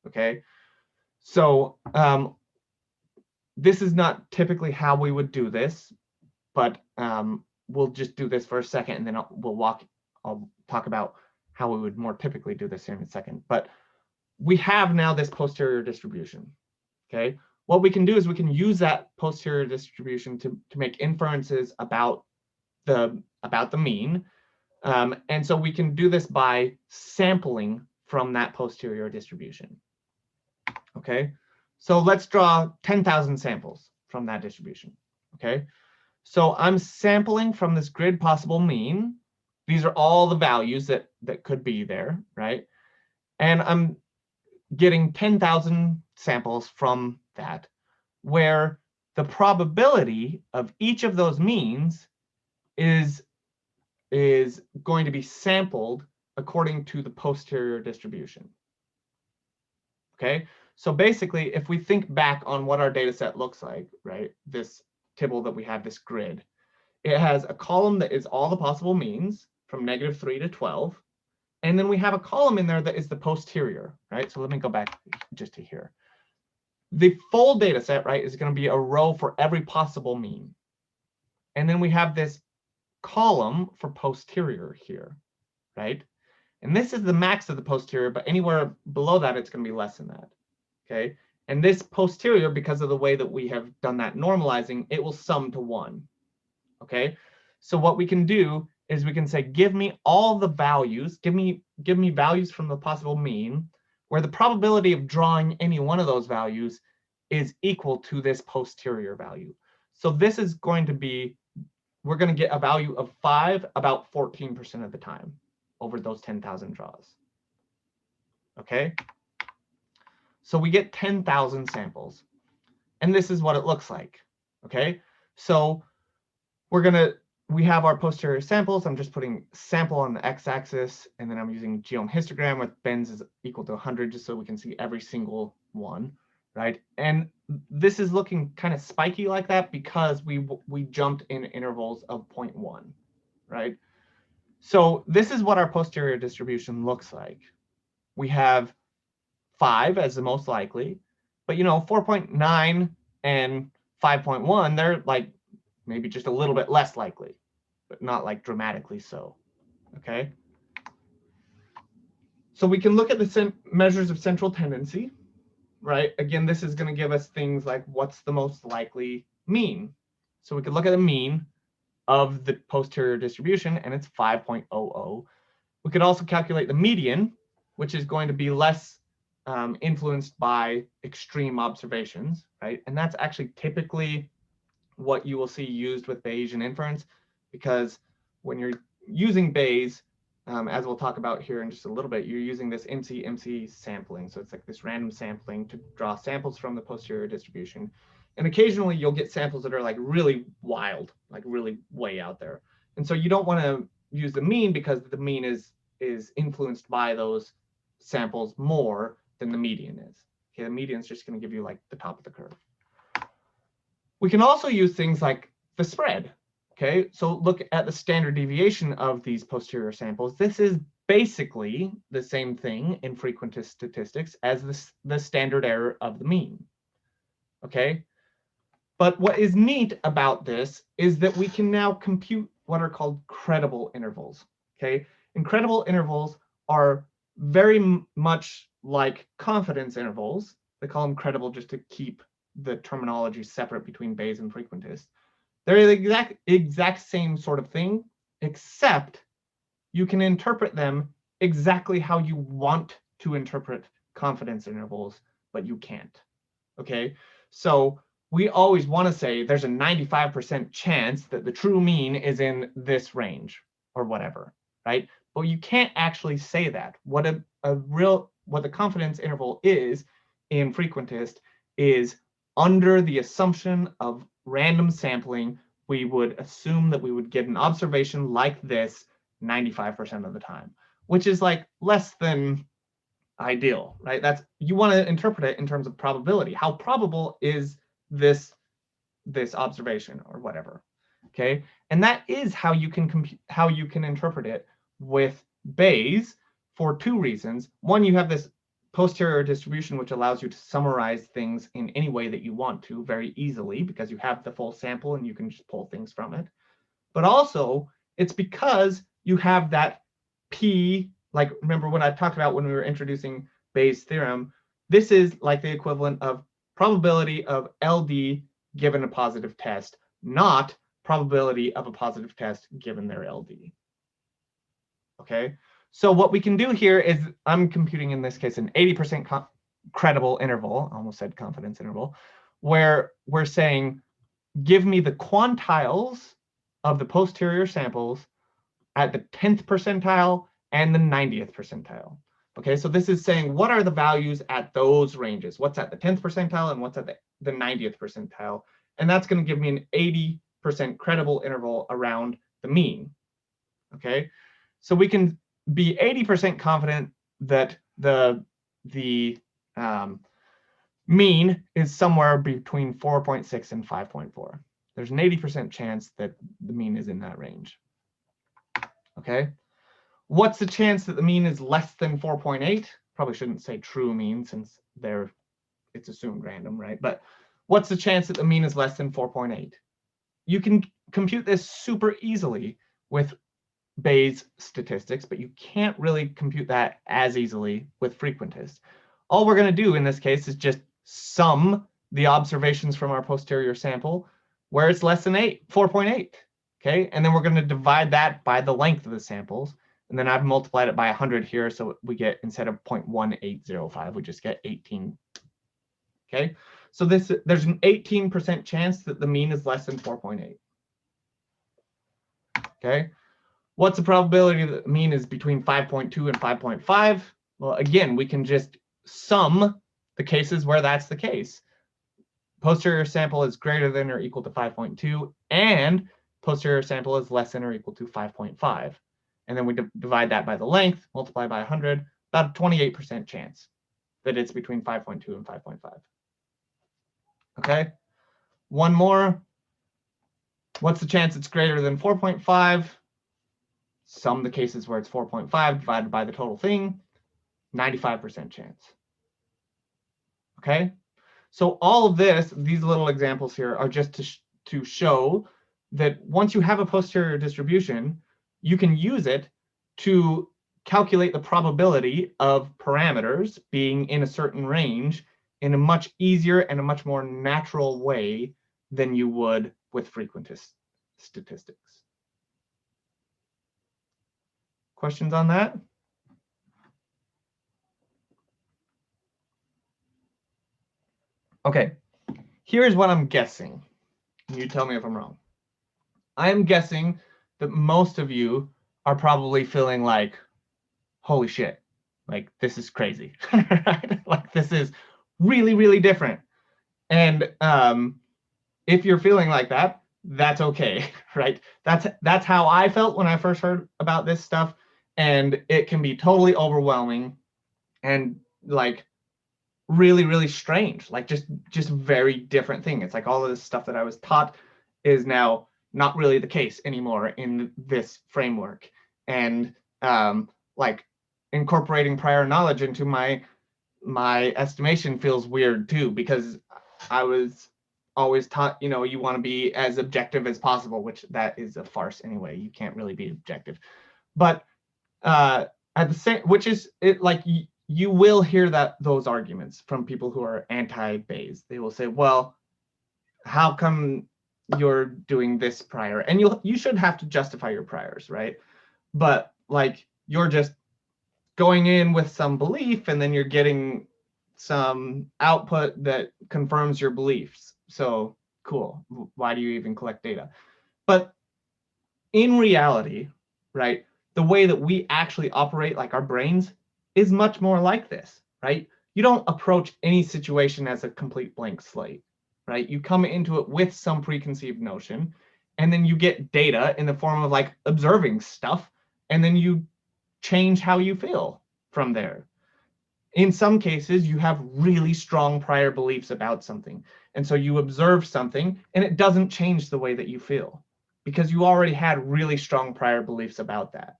okay? So this is not typically how we would do this, but we'll just do this for a second, and then I'll talk about how we would more typically do this here in a second. But we have now this posterior distribution, okay? What we can do is we can use that posterior distribution to make inferences about the mean. And so we can do this by sampling from that posterior distribution, okay? So let's draw 10,000 samples from that distribution, okay? So I'm sampling from this grid possible mean. These are all the values that could be there, right? And I'm getting 10,000 samples from that, where the probability of each of those means is going to be sampled according to the posterior distribution. Okay, so basically, if we think back on what our data set looks like, right, this table that we have, this grid, it has a column that is all the possible means from -3 to 12. And then we have a column in there that is the posterior, right? So let me go back just to here. The full data set, right, is going to be a row for every possible mean. And then we have this column for posterior here, right? And this is the max of the posterior, but anywhere below that, it's going to be less than that, okay? And this posterior, because of the way that we have done that normalizing, it will sum to 1, okay? So what we can do is we can say, give me all the values, give me values from the possible mean, where the probability of drawing any one of those values is equal to this posterior value. So this is going to be, we're going to get a value of 5 about 14% of the time over those 10,000 draws. Okay? So we get 10,000 samples. And this is what it looks like. Okay? So we have our posterior samples. I'm just putting sample on the x-axis, and then I'm using geom histogram with bends is equal to 100 just so we can see every single one, right? And this is looking kind of spiky like that because we jumped in intervals of 0.1, right? So this is what our posterior distribution looks like. We have 5 as the most likely, but 4.9 and 5.1, they're like maybe just a little bit less likely, but not like dramatically so, okay? So we can look at the measures of central tendency, right? Again, this is going to give us things like what's the most likely mean. So we could look at the mean of the posterior distribution, and it's 5.00. We could also calculate the median, which is going to be less influenced by extreme observations, right? And that's actually typically what you will see used with Bayesian inference, because when you're using Bayes, as we'll talk about here in just a little bit, you're using this MC sampling. So it's like this random sampling to draw samples from the posterior distribution. And occasionally you'll get samples that are like really wild, like really way out there. And so you don't want to use the mean because the mean is influenced by those samples more than the median is. Okay, the median is just going to give you like the top of the curve. We can also use things like the spread. Okay, so look at the standard deviation of these posterior samples. This is basically the same thing in frequentist statistics as the standard error of the mean. Okay, but what is neat about this is that we can now compute what are called credible intervals. Okay, and credible intervals are very much like confidence intervals. They call them credible just to keep the terminology separate between Bayes and frequentist. They're the exact same sort of thing, except you can interpret them exactly how you want to interpret confidence intervals, but you can't. Okay, so we always want to say there's a 95% chance that the true mean is in this range or whatever, right? But you can't actually say that. What the confidence interval is in frequentist is under the assumption of random sampling, we would assume that we would get an observation like this 95% of the time, which is like less than ideal, right? That's, you want to interpret it in terms of probability. How probable is this observation or whatever? Okay, and that is how you can interpret it with Bayes for two reasons. One, you have this posterior distribution, which allows you to summarize things in any way that you want to very easily because you have the full sample and you can just pull things from it. But also, it's because you have that P, like remember what I talked about when we were introducing Bayes' theorem, this is like the equivalent of probability of LD given a positive test, not probability of a positive test given their LD. Okay? So what we can do here is I'm computing in this case an 80% credible interval, I almost said confidence interval, where we're saying, give me the quantiles of the posterior samples at the 10th percentile and the 90th percentile. Okay, so this is saying what are the values at those ranges? What's at the 10th percentile and what's at the 90th percentile? And that's going to give me an 80% credible interval around the mean. Okay, so we can be 80% confident that the mean is somewhere between 4.6 and 5.4. There's an 80% chance that the mean is in that range. Okay, what's the chance that the mean is less than 4.8? Probably shouldn't say true mean since it's assumed random, right? But what's the chance that the mean is less than 4.8? You can compute this super easily with Bayes statistics, but you can't really compute that as easily with frequentist. All we're going to do in this case is just sum the observations from our posterior sample where it's less than 4.8. Okay, and then we're going to divide that by the length of the samples, and then I've multiplied it by 100 here, so we get, instead of 0.1805, we just get 18. Okay, so there's an 18% chance that the mean is less than 4.8. Okay. What's the probability that the mean is between 5.2 and 5.5? Well, again, we can just sum the cases where that's the case. Posterior sample is greater than or equal to 5.2, and posterior sample is less than or equal to 5.5. And then we divide that by the length, multiply by 100, about a 28% chance that it's between 5.2 and 5.5. Okay, one more. What's the chance it's greater than 4.5? Sum the cases where it's 4.5 divided by the total thing, 95% chance. Okay, so all of this, these little examples here are just to show that once you have a posterior distribution, you can use it to calculate the probability of parameters being in a certain range in a much easier and a much more natural way than you would with frequentist statistics. Questions on that? Okay, here's what I'm guessing. You tell me if I'm wrong. I am guessing that most of you are probably feeling like, holy shit, like this is crazy, right? Like this is really, really different. And if you're feeling like that, that's okay, right? That's how I felt when I first heard about this stuff. And it can be totally overwhelming and like really, really strange, like just very different thing. It's like all of this stuff that I was taught is now not really the case anymore in this framework. And like incorporating prior knowledge into my estimation feels weird too, because I was always taught, you know, you want to be as objective as possible, which that is a farce anyway. You can't really be objective. But at the same, which is it, like you will hear those arguments from people who are anti-Bayes. They will say, well, how come you're doing this prior? And you should have to justify your priors, right? But like you're just going in with some belief and then you're getting some output that confirms your beliefs. So cool. Why do you even collect data? But in reality, right, the way that we actually operate, like our brains, is much more like this, right? You don't approach any situation as a complete blank slate, right? You come into it with some preconceived notion, and then you get data in the form of like observing stuff, and then you change how you feel from there. In some cases, you have really strong prior beliefs about something, and so you observe something, and it doesn't change the way that you feel, because you already had really strong prior beliefs about that,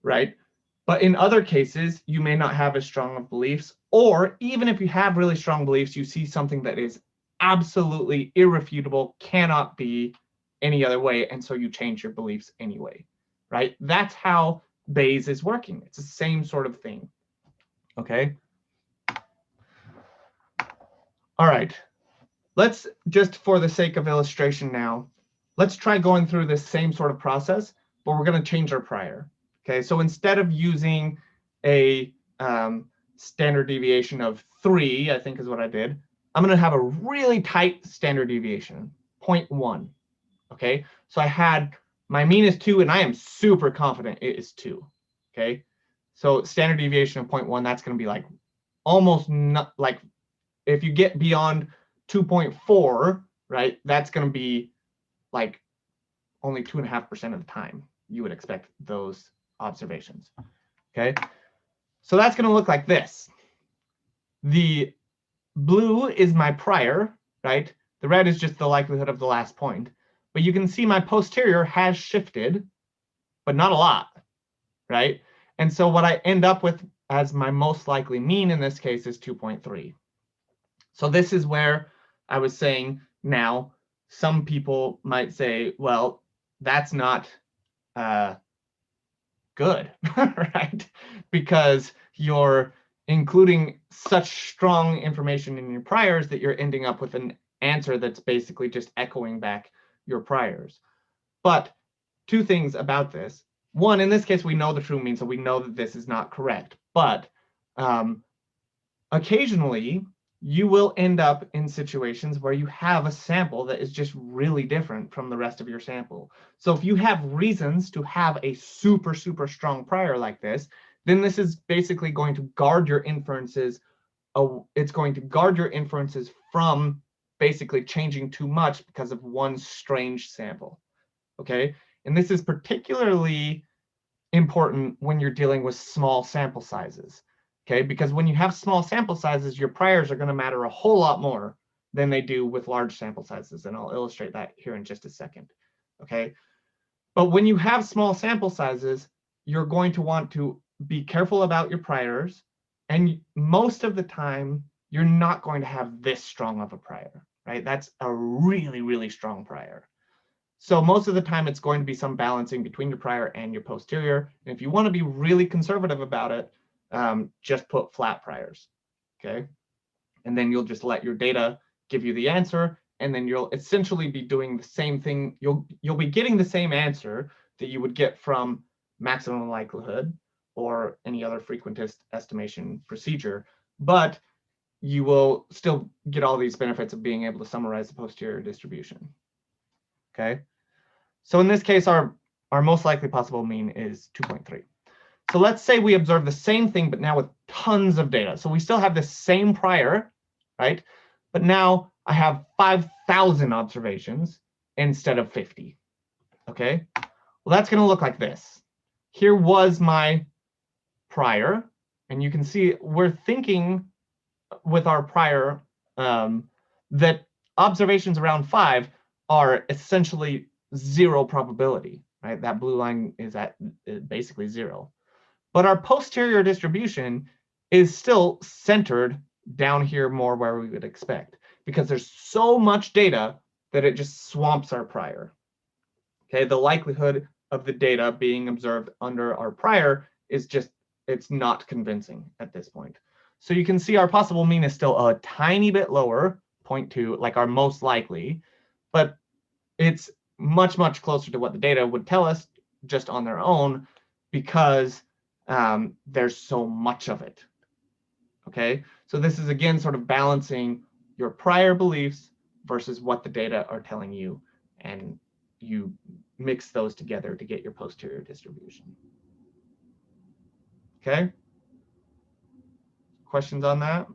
right? But in other cases, you may not have as strong of beliefs, or even if you have really strong beliefs, you see something that is absolutely irrefutable, cannot be any other way, and so you change your beliefs anyway, right? That's how Bayes is working. It's the same sort of thing, okay? All right, let's just, for the sake of illustration now, let's try going through this same sort of process, but we're going to change our prior. Okay, so instead of using a standard deviation of 3, I think is what I did, I'm going to have a really tight standard deviation, 0.1. Okay, so I had my mean is 2, and I am super confident it is 2. Okay, so standard deviation of 0.1, that's going to be like almost not, like if you get beyond 2.4, right, that's going to be like only 2.5% of the time you would expect those observations. Okay, so that's going to look like this. The blue is my prior, right? The red is just the likelihood of the last point. But you can see my posterior has shifted, but not a lot, right? And so what I end up with as my most likely mean in this case is 2.3. So this is where I was saying now some people might say, well, that's not good, right? Because you're including such strong information in your priors that you're ending up with an answer that's basically just echoing back your priors. But two things about this. One, in this case, we know the true mean, so we know that this is not correct. But occasionally, you will end up in situations where you have a sample that is just really different from the rest of your sample. So if you have reasons to have a super, super strong prior like this, then this is basically going to guard your inferences. It's going to guard your inferences from basically changing too much because of one strange sample. Okay, and this is particularly important when you're dealing with small sample sizes. Okay, because when you have small sample sizes, your priors are going to matter a whole lot more than they do with large sample sizes, and I'll illustrate that here in just a second. Okay, but when you have small sample sizes, you're going to want to be careful about your priors, and most of the time, you're not going to have this strong of a prior, right? That's a really, really strong prior. So most of the time, it's going to be some balancing between your prior and your posterior. And if you want to be really conservative about it, just put flat priors, okay? And then you'll just let your data give you the answer, and then you'll essentially be doing the same thing. You'll be getting the same answer that you would get from maximum likelihood or any other frequentist estimation procedure, but you will still get all these benefits of being able to summarize the posterior distribution. Okay, so in this case, our most likely possible mean is 2.3. So let's say we observe the same thing, but now with tons of data. So we still have the same prior, right? But now I have 5,000 observations instead of 50. Okay, well, that's going to look like this. Here was my prior, and you can see we're thinking with our prior that observations around 5 are essentially 0 probability, right? That blue line is at basically 0. But our posterior distribution is still centered down here more where we would expect, because there's so much data that it just swamps our prior. Okay, the likelihood of the data being observed under our prior is just, it's not convincing at this point. So you can see our possible mean is still a tiny bit lower, 0.2, like our most likely, but it's much, much closer to what the data would tell us just on their own, because there's so much of it. Okay, so this is again sort of balancing your prior beliefs versus what the data are telling you, and you mix those together to get your posterior distribution. Okay, questions on that?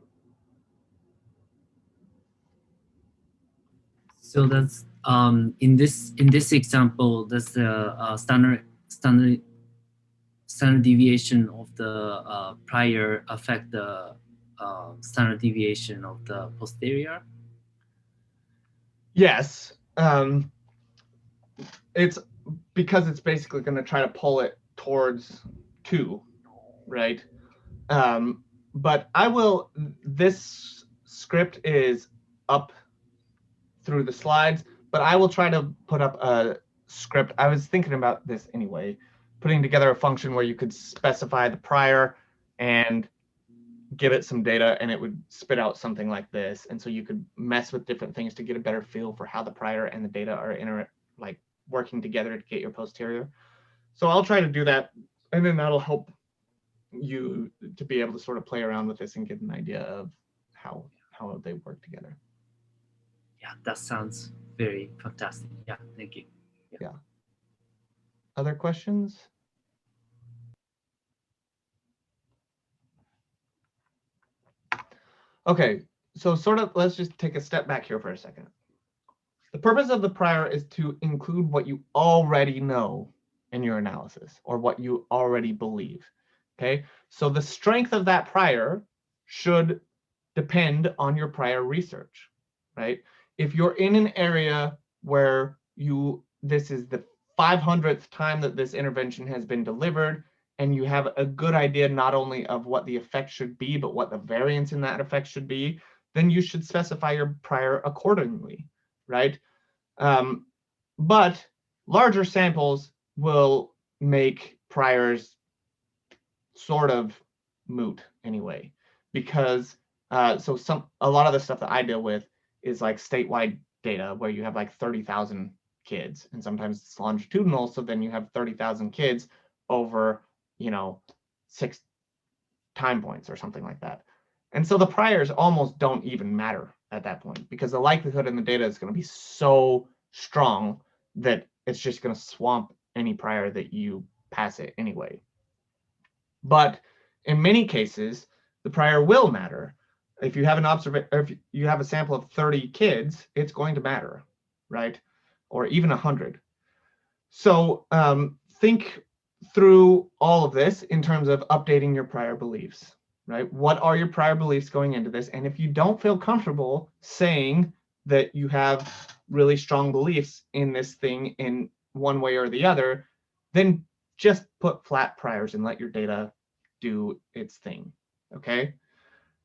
So that's in this example, does the standard deviation of the prior affect the standard deviation of the posterior? Yes, it's because it's basically going to try to pull it towards 2, right? But I will, this script is up through the slides, but I will try to put up a script. I was thinking about this anyway, putting together a function where you could specify the prior and give it some data, and it would spit out something like this. And so you could mess with different things to get a better feel for how the prior and the data are working together to get your posterior. So I'll try to do that, and then that'll help you to be able to sort of play around with this and get an idea of how they work together. Yeah, that sounds very fantastic. Yeah, thank you. Yeah. Other questions? Okay, so sort of let's just take a step back here for a second. The purpose of the prior is to include what you already know in your analysis, or what you already believe. Okay, so the strength of that prior should depend on your prior research, right? If you're in an area where this is the 500th time that this intervention has been delivered, and you have a good idea not only of what the effect should be, but what the variance in that effect should be, then you should specify your prior accordingly, right? But larger samples will make priors sort of moot anyway, because a lot of the stuff that I deal with is like statewide data where you have like 30,000 kids, and sometimes it's longitudinal, so then you have 30,000 kids over 6 time points or something like that. And so the priors almost don't even matter at that point, because the likelihood in the data is going to be so strong that it's just going to swamp any prior that you pass it anyway. But in many cases, the prior will matter. If you have if you have a sample of 30 kids, it's going to matter, right? Or even 100. So think through all of this in terms of updating your prior beliefs, right? What are your prior beliefs going into this? And if you don't feel comfortable saying that you have really strong beliefs in this thing in one way or the other, then just put flat priors and let your data do its thing, okay?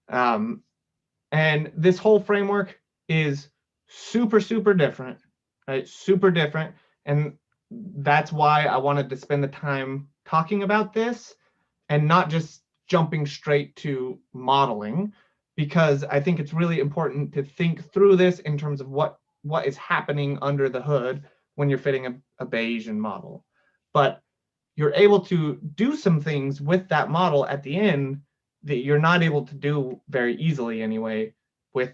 And this whole framework is super, super different, right? Super different. And that's why I wanted to spend the time talking about this and not just jumping straight to modeling, because I think it's really important to think through this in terms of what is happening under the hood when you're fitting a Bayesian model. But you're able to do some things with that model at the end that you're not able to do very easily anyway with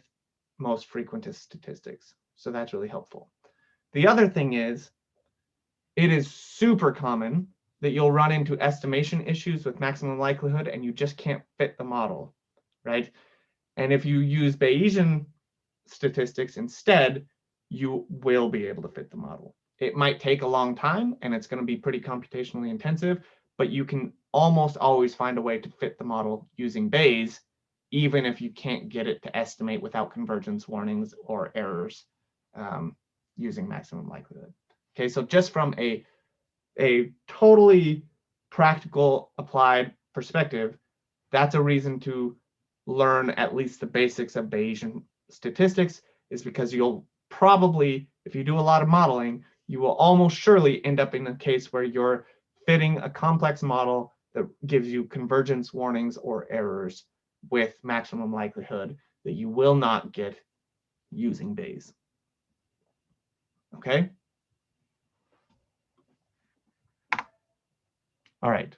most frequentist statistics. So that's really helpful. The other thing is, it is super common that you'll run into estimation issues with maximum likelihood and you just can't fit the model, right? And if you use Bayesian statistics instead, you will be able to fit the model. It might take a long time and it's going to be pretty computationally intensive, but you can almost always find a way to fit the model using Bayes, even if you can't get it to estimate without convergence warnings or errors using maximum likelihood. Okay, so just from a totally practical applied perspective, that's a reason to learn at least the basics of Bayesian statistics, is because you'll probably, if you do a lot of modeling, you will almost surely end up in a case where you're fitting a complex model that gives you convergence warnings or errors with maximum likelihood that you will not get using Bayes. Okay? All right.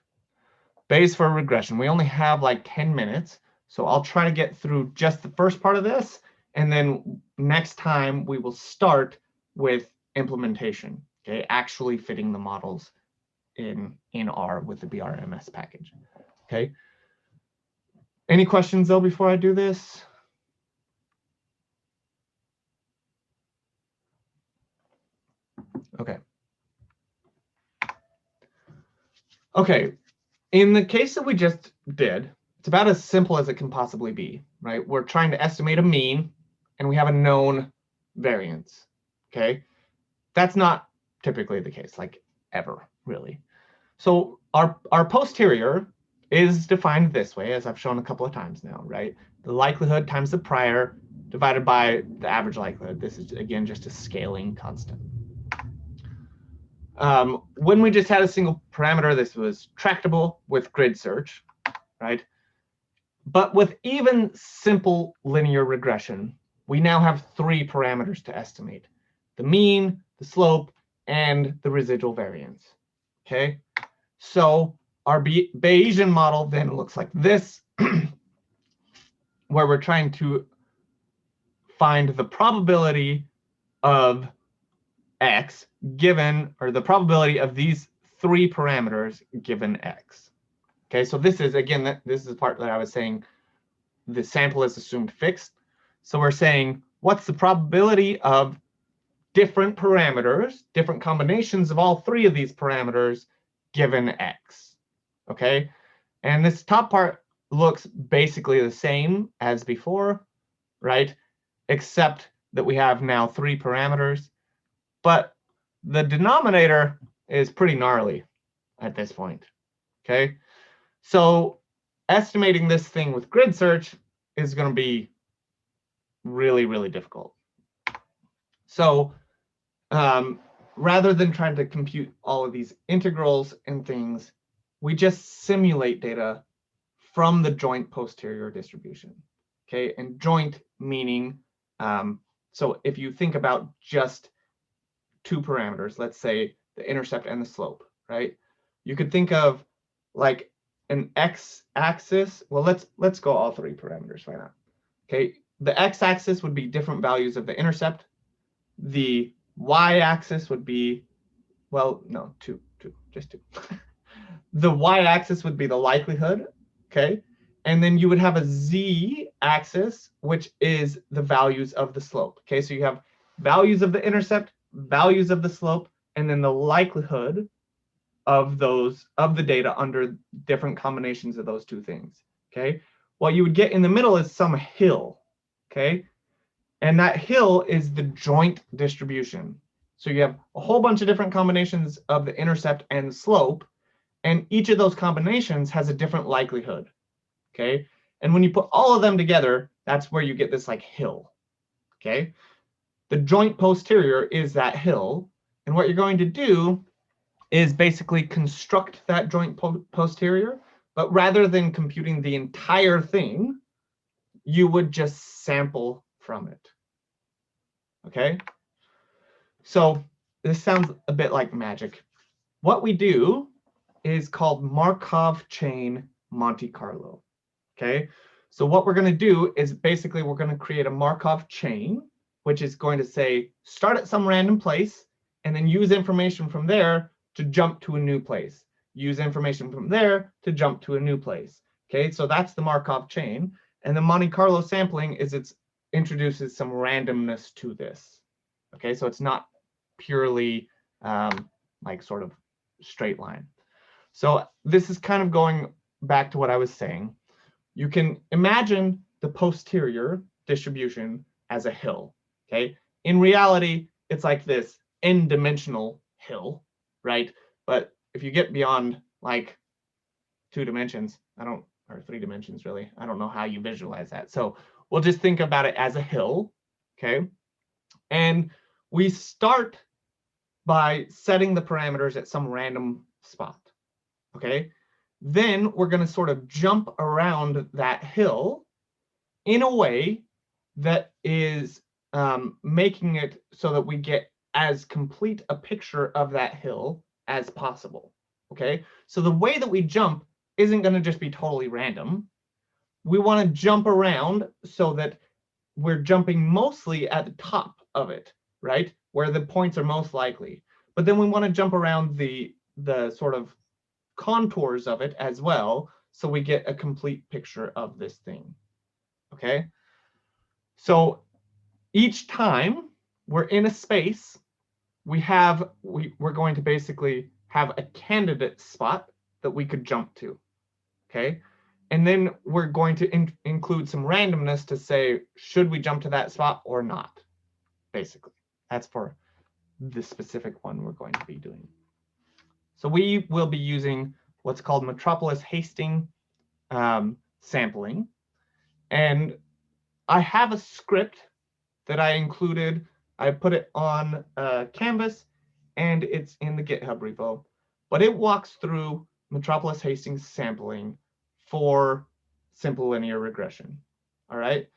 Bayes for regression. We only have like 10 minutes, so I'll try to get through just the first part of this, and then next time we will start with implementation, okay? Actually fitting the models in R with the BRMS package, okay? Any questions though before I do this? Okay. Okay, in the case that we just did, it's about as simple as it can possibly be, right? We're trying to estimate a mean and we have a known variance, okay? That's not typically the case, like ever, really. So our posterior is defined this way, as I've shown a couple of times now, right? The likelihood times the prior divided by the average likelihood. This is, again, just a scaling constant. When we just had a single parameter, this was tractable with grid search, right? But with even simple linear regression, we now have 3 parameters to estimate: the mean, the slope, and the residual variance, okay? So our Bayesian model then looks like this, where we're trying to find the probability of X given, or the probability of these 3 parameters given X. Okay, so this is, again, this is the part that I was saying the sample is assumed fixed. So we're saying, what's the probability of different parameters, different combinations of all 3 of these parameters given X? Okay, and this top part looks basically the same as before, right? Except that we have now 3 parameters, but the denominator is pretty gnarly at this point, okay? So estimating this thing with grid search is going to be really, really difficult. So rather than trying to compute all of these integrals and things, we just simulate data from the joint posterior distribution, okay? And joint meaning, so if you think about just 2 parameters, let's say the intercept and the slope, right? You could think of like an x-axis. Well, let's go all 3 parameters right now. Okay, the x-axis would be different values of the intercept. The y-axis would be, well, no, just 2. The y-axis would be the likelihood, okay? And then you would have a z-axis, which is the values of the slope. Okay, so you have values of the intercept, values of the slope, and then the likelihood of the data under different combinations of those 2 things. Okay, what you would get in the middle is some hill. Okay, and that hill is the joint distribution. So you have a whole bunch of different combinations of the intercept and the slope, and each of those combinations has a different likelihood. Okay, and when you put all of them together, that's where you get this like hill. Okay, the joint posterior is that hill, And what you're going to do is basically construct that joint posterior, but rather than computing the entire thing, you would just sample from it. Okay? So this sounds a bit like magic. What we do is called Markov chain Monte Carlo. Okay? So what we're going to do is basically we're going to create a Markov chain, which is going to say start at some random place and then use information from there to jump to a new place. Use information from there to jump to a new place. Okay, so that's the Markov chain. And the Monte Carlo sampling is it introduces some randomness to this. Okay, so it's not purely like sort of straight line. So this is kind of going back to what I was saying. You can imagine the posterior distribution as a hill. Okay, in reality, it's like this n-dimensional hill, right? But if you get beyond like 2 dimensions, or 3 dimensions really, I don't know how you visualize that. So we'll just think about it as a hill, okay? And we start by setting the parameters at some random spot, okay? Then we're going to sort of jump around that hill in a way that is making it so that we get as complete a picture of that hill as possible, okay? So the way that we jump isn't going to just be totally random. We want to jump around so that we're jumping mostly at the top of it, right? Where the points are most likely. But then we want to jump around the sort of contours of it as well, so we get a complete picture of this thing, okay? So each time we're in a space, we're going to basically have a candidate spot that we could jump to, okay? And then we're going to include some randomness to say, should we jump to that spot or not, basically. That's for the specific one we're going to be doing. So we will be using what's called Metropolis Hastings sampling. And I have a script that I included. I put it on Canvas, and it's in the GitHub repo. But it walks through Metropolis Hastings sampling for simple linear regression. All right.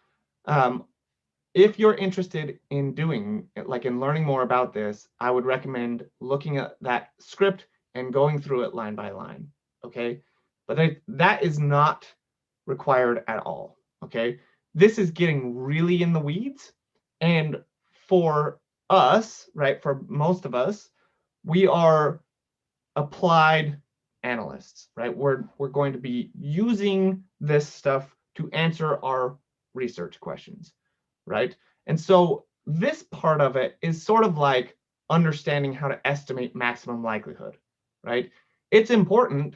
If you're interested in doing, like in learning more about this, I would recommend looking at that script and going through it line by line, okay? But that is not required at all, okay? This is getting really in the weeds, and for us, right, for most of us, we are applied analysts, right? We're going to be using this stuff to answer our research questions, right? And so this part of it is sort of like understanding how to estimate maximum likelihood, right? It's important,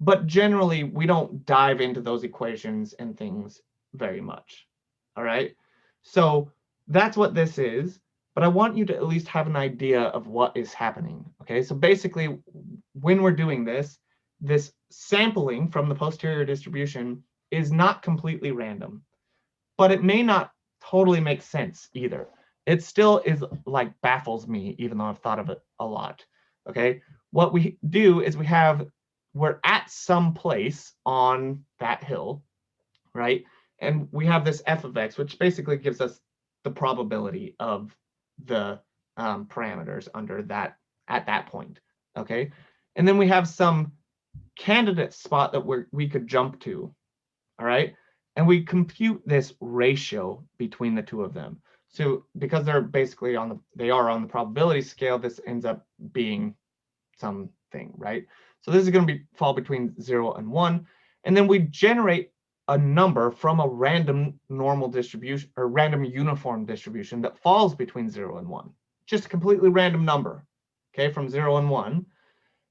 but generally we don't dive into those equations and things very much, all right? So that's what this is, but I want you to at least have an idea of what is happening, okay? So basically, when we're doing this sampling from the posterior distribution is not completely random, but it may not totally make sense either. It still is like baffles me, even though I've thought of it a lot, okay? What we do is we're at some place on that hill, right? And we have this f of x, which basically gives us the probability of the parameters under that at that point, okay? And then we have some candidate spot that we could jump to, all right? And we compute this ratio between the two of them. So because they're basically on the probability scale, this ends up being something, right? So this is going to fall between 0 and 1. And then we generate a number from a random normal distribution or random uniform distribution that falls between 0 and 1. Just a completely random number, okay, from 0 and 1.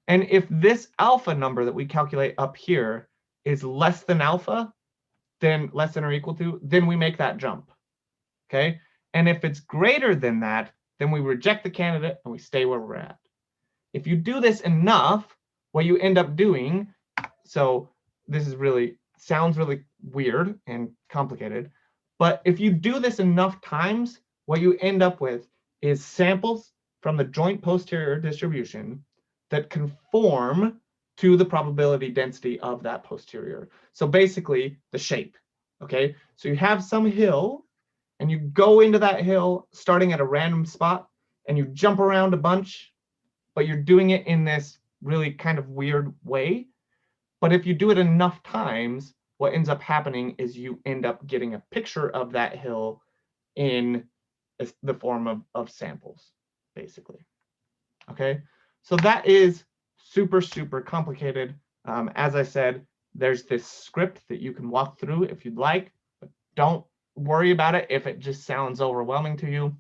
And if this alpha number that we calculate up here is less than alpha, then less than or equal to, then we make that jump, okay? And if it's greater than that, then we reject the candidate and we stay where we're at. If you do this enough, what you end up doing, so this is sounds really weird and complicated, but if you do this enough times, what you end up with is samples from the joint posterior distribution that conform to the probability density of that posterior. So basically the shape, okay? So you have some hill and you go into that hill starting at a random spot and you jump around a bunch, but you're doing it in this really kind of weird way. But if you do it enough times, what ends up happening is you end up getting a picture of that hill in the form of samples, basically. Okay, so that is super, super complicated. As I said, there's this script that you can walk through if you'd like, but don't worry about it if it just sounds overwhelming to you.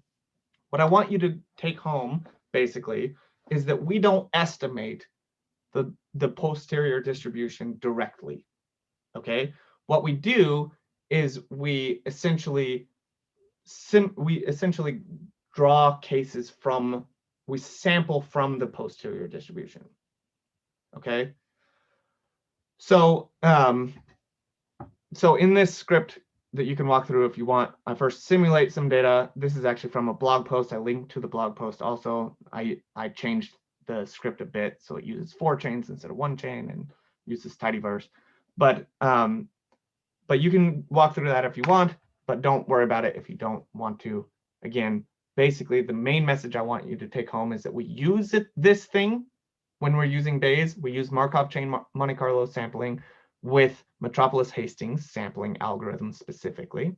What I want you to take home, basically, is that we don't estimate the posterior distribution directly. Okay, what we do is we essentially draw cases from, we sample from the posterior distribution. Okay, so so in this script that you can walk through if you want, I first simulate some data. This is actually from a blog post. I linked to the blog post also. I changed the script a bit so it uses 4 chains instead of 1 chain and uses tidyverse. But you can walk through that if you want, but don't worry about it if you don't want to. Again, basically the main message I want you to take home is that we use this thing when we're using Bayes. We use Markov chain Monte Carlo sampling with Metropolis Hastings sampling algorithms specifically.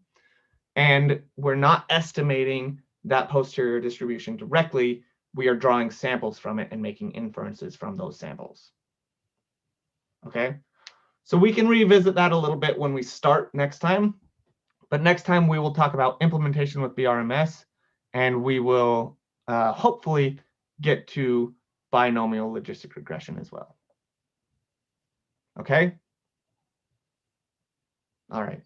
And we're not estimating that posterior distribution directly. We are drawing samples from it and making inferences from those samples. Okay, so we can revisit that a little bit when we start next time. But next time we will talk about implementation with BRMS, and we will hopefully get to binomial logistic regression as well. Okay? All right.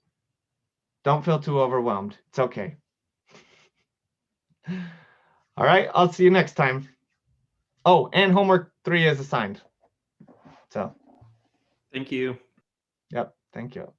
Don't feel too overwhelmed. It's okay. All right, I'll see you next time. Oh, and homework 3 is assigned. So. Thank you. Yep, thank you.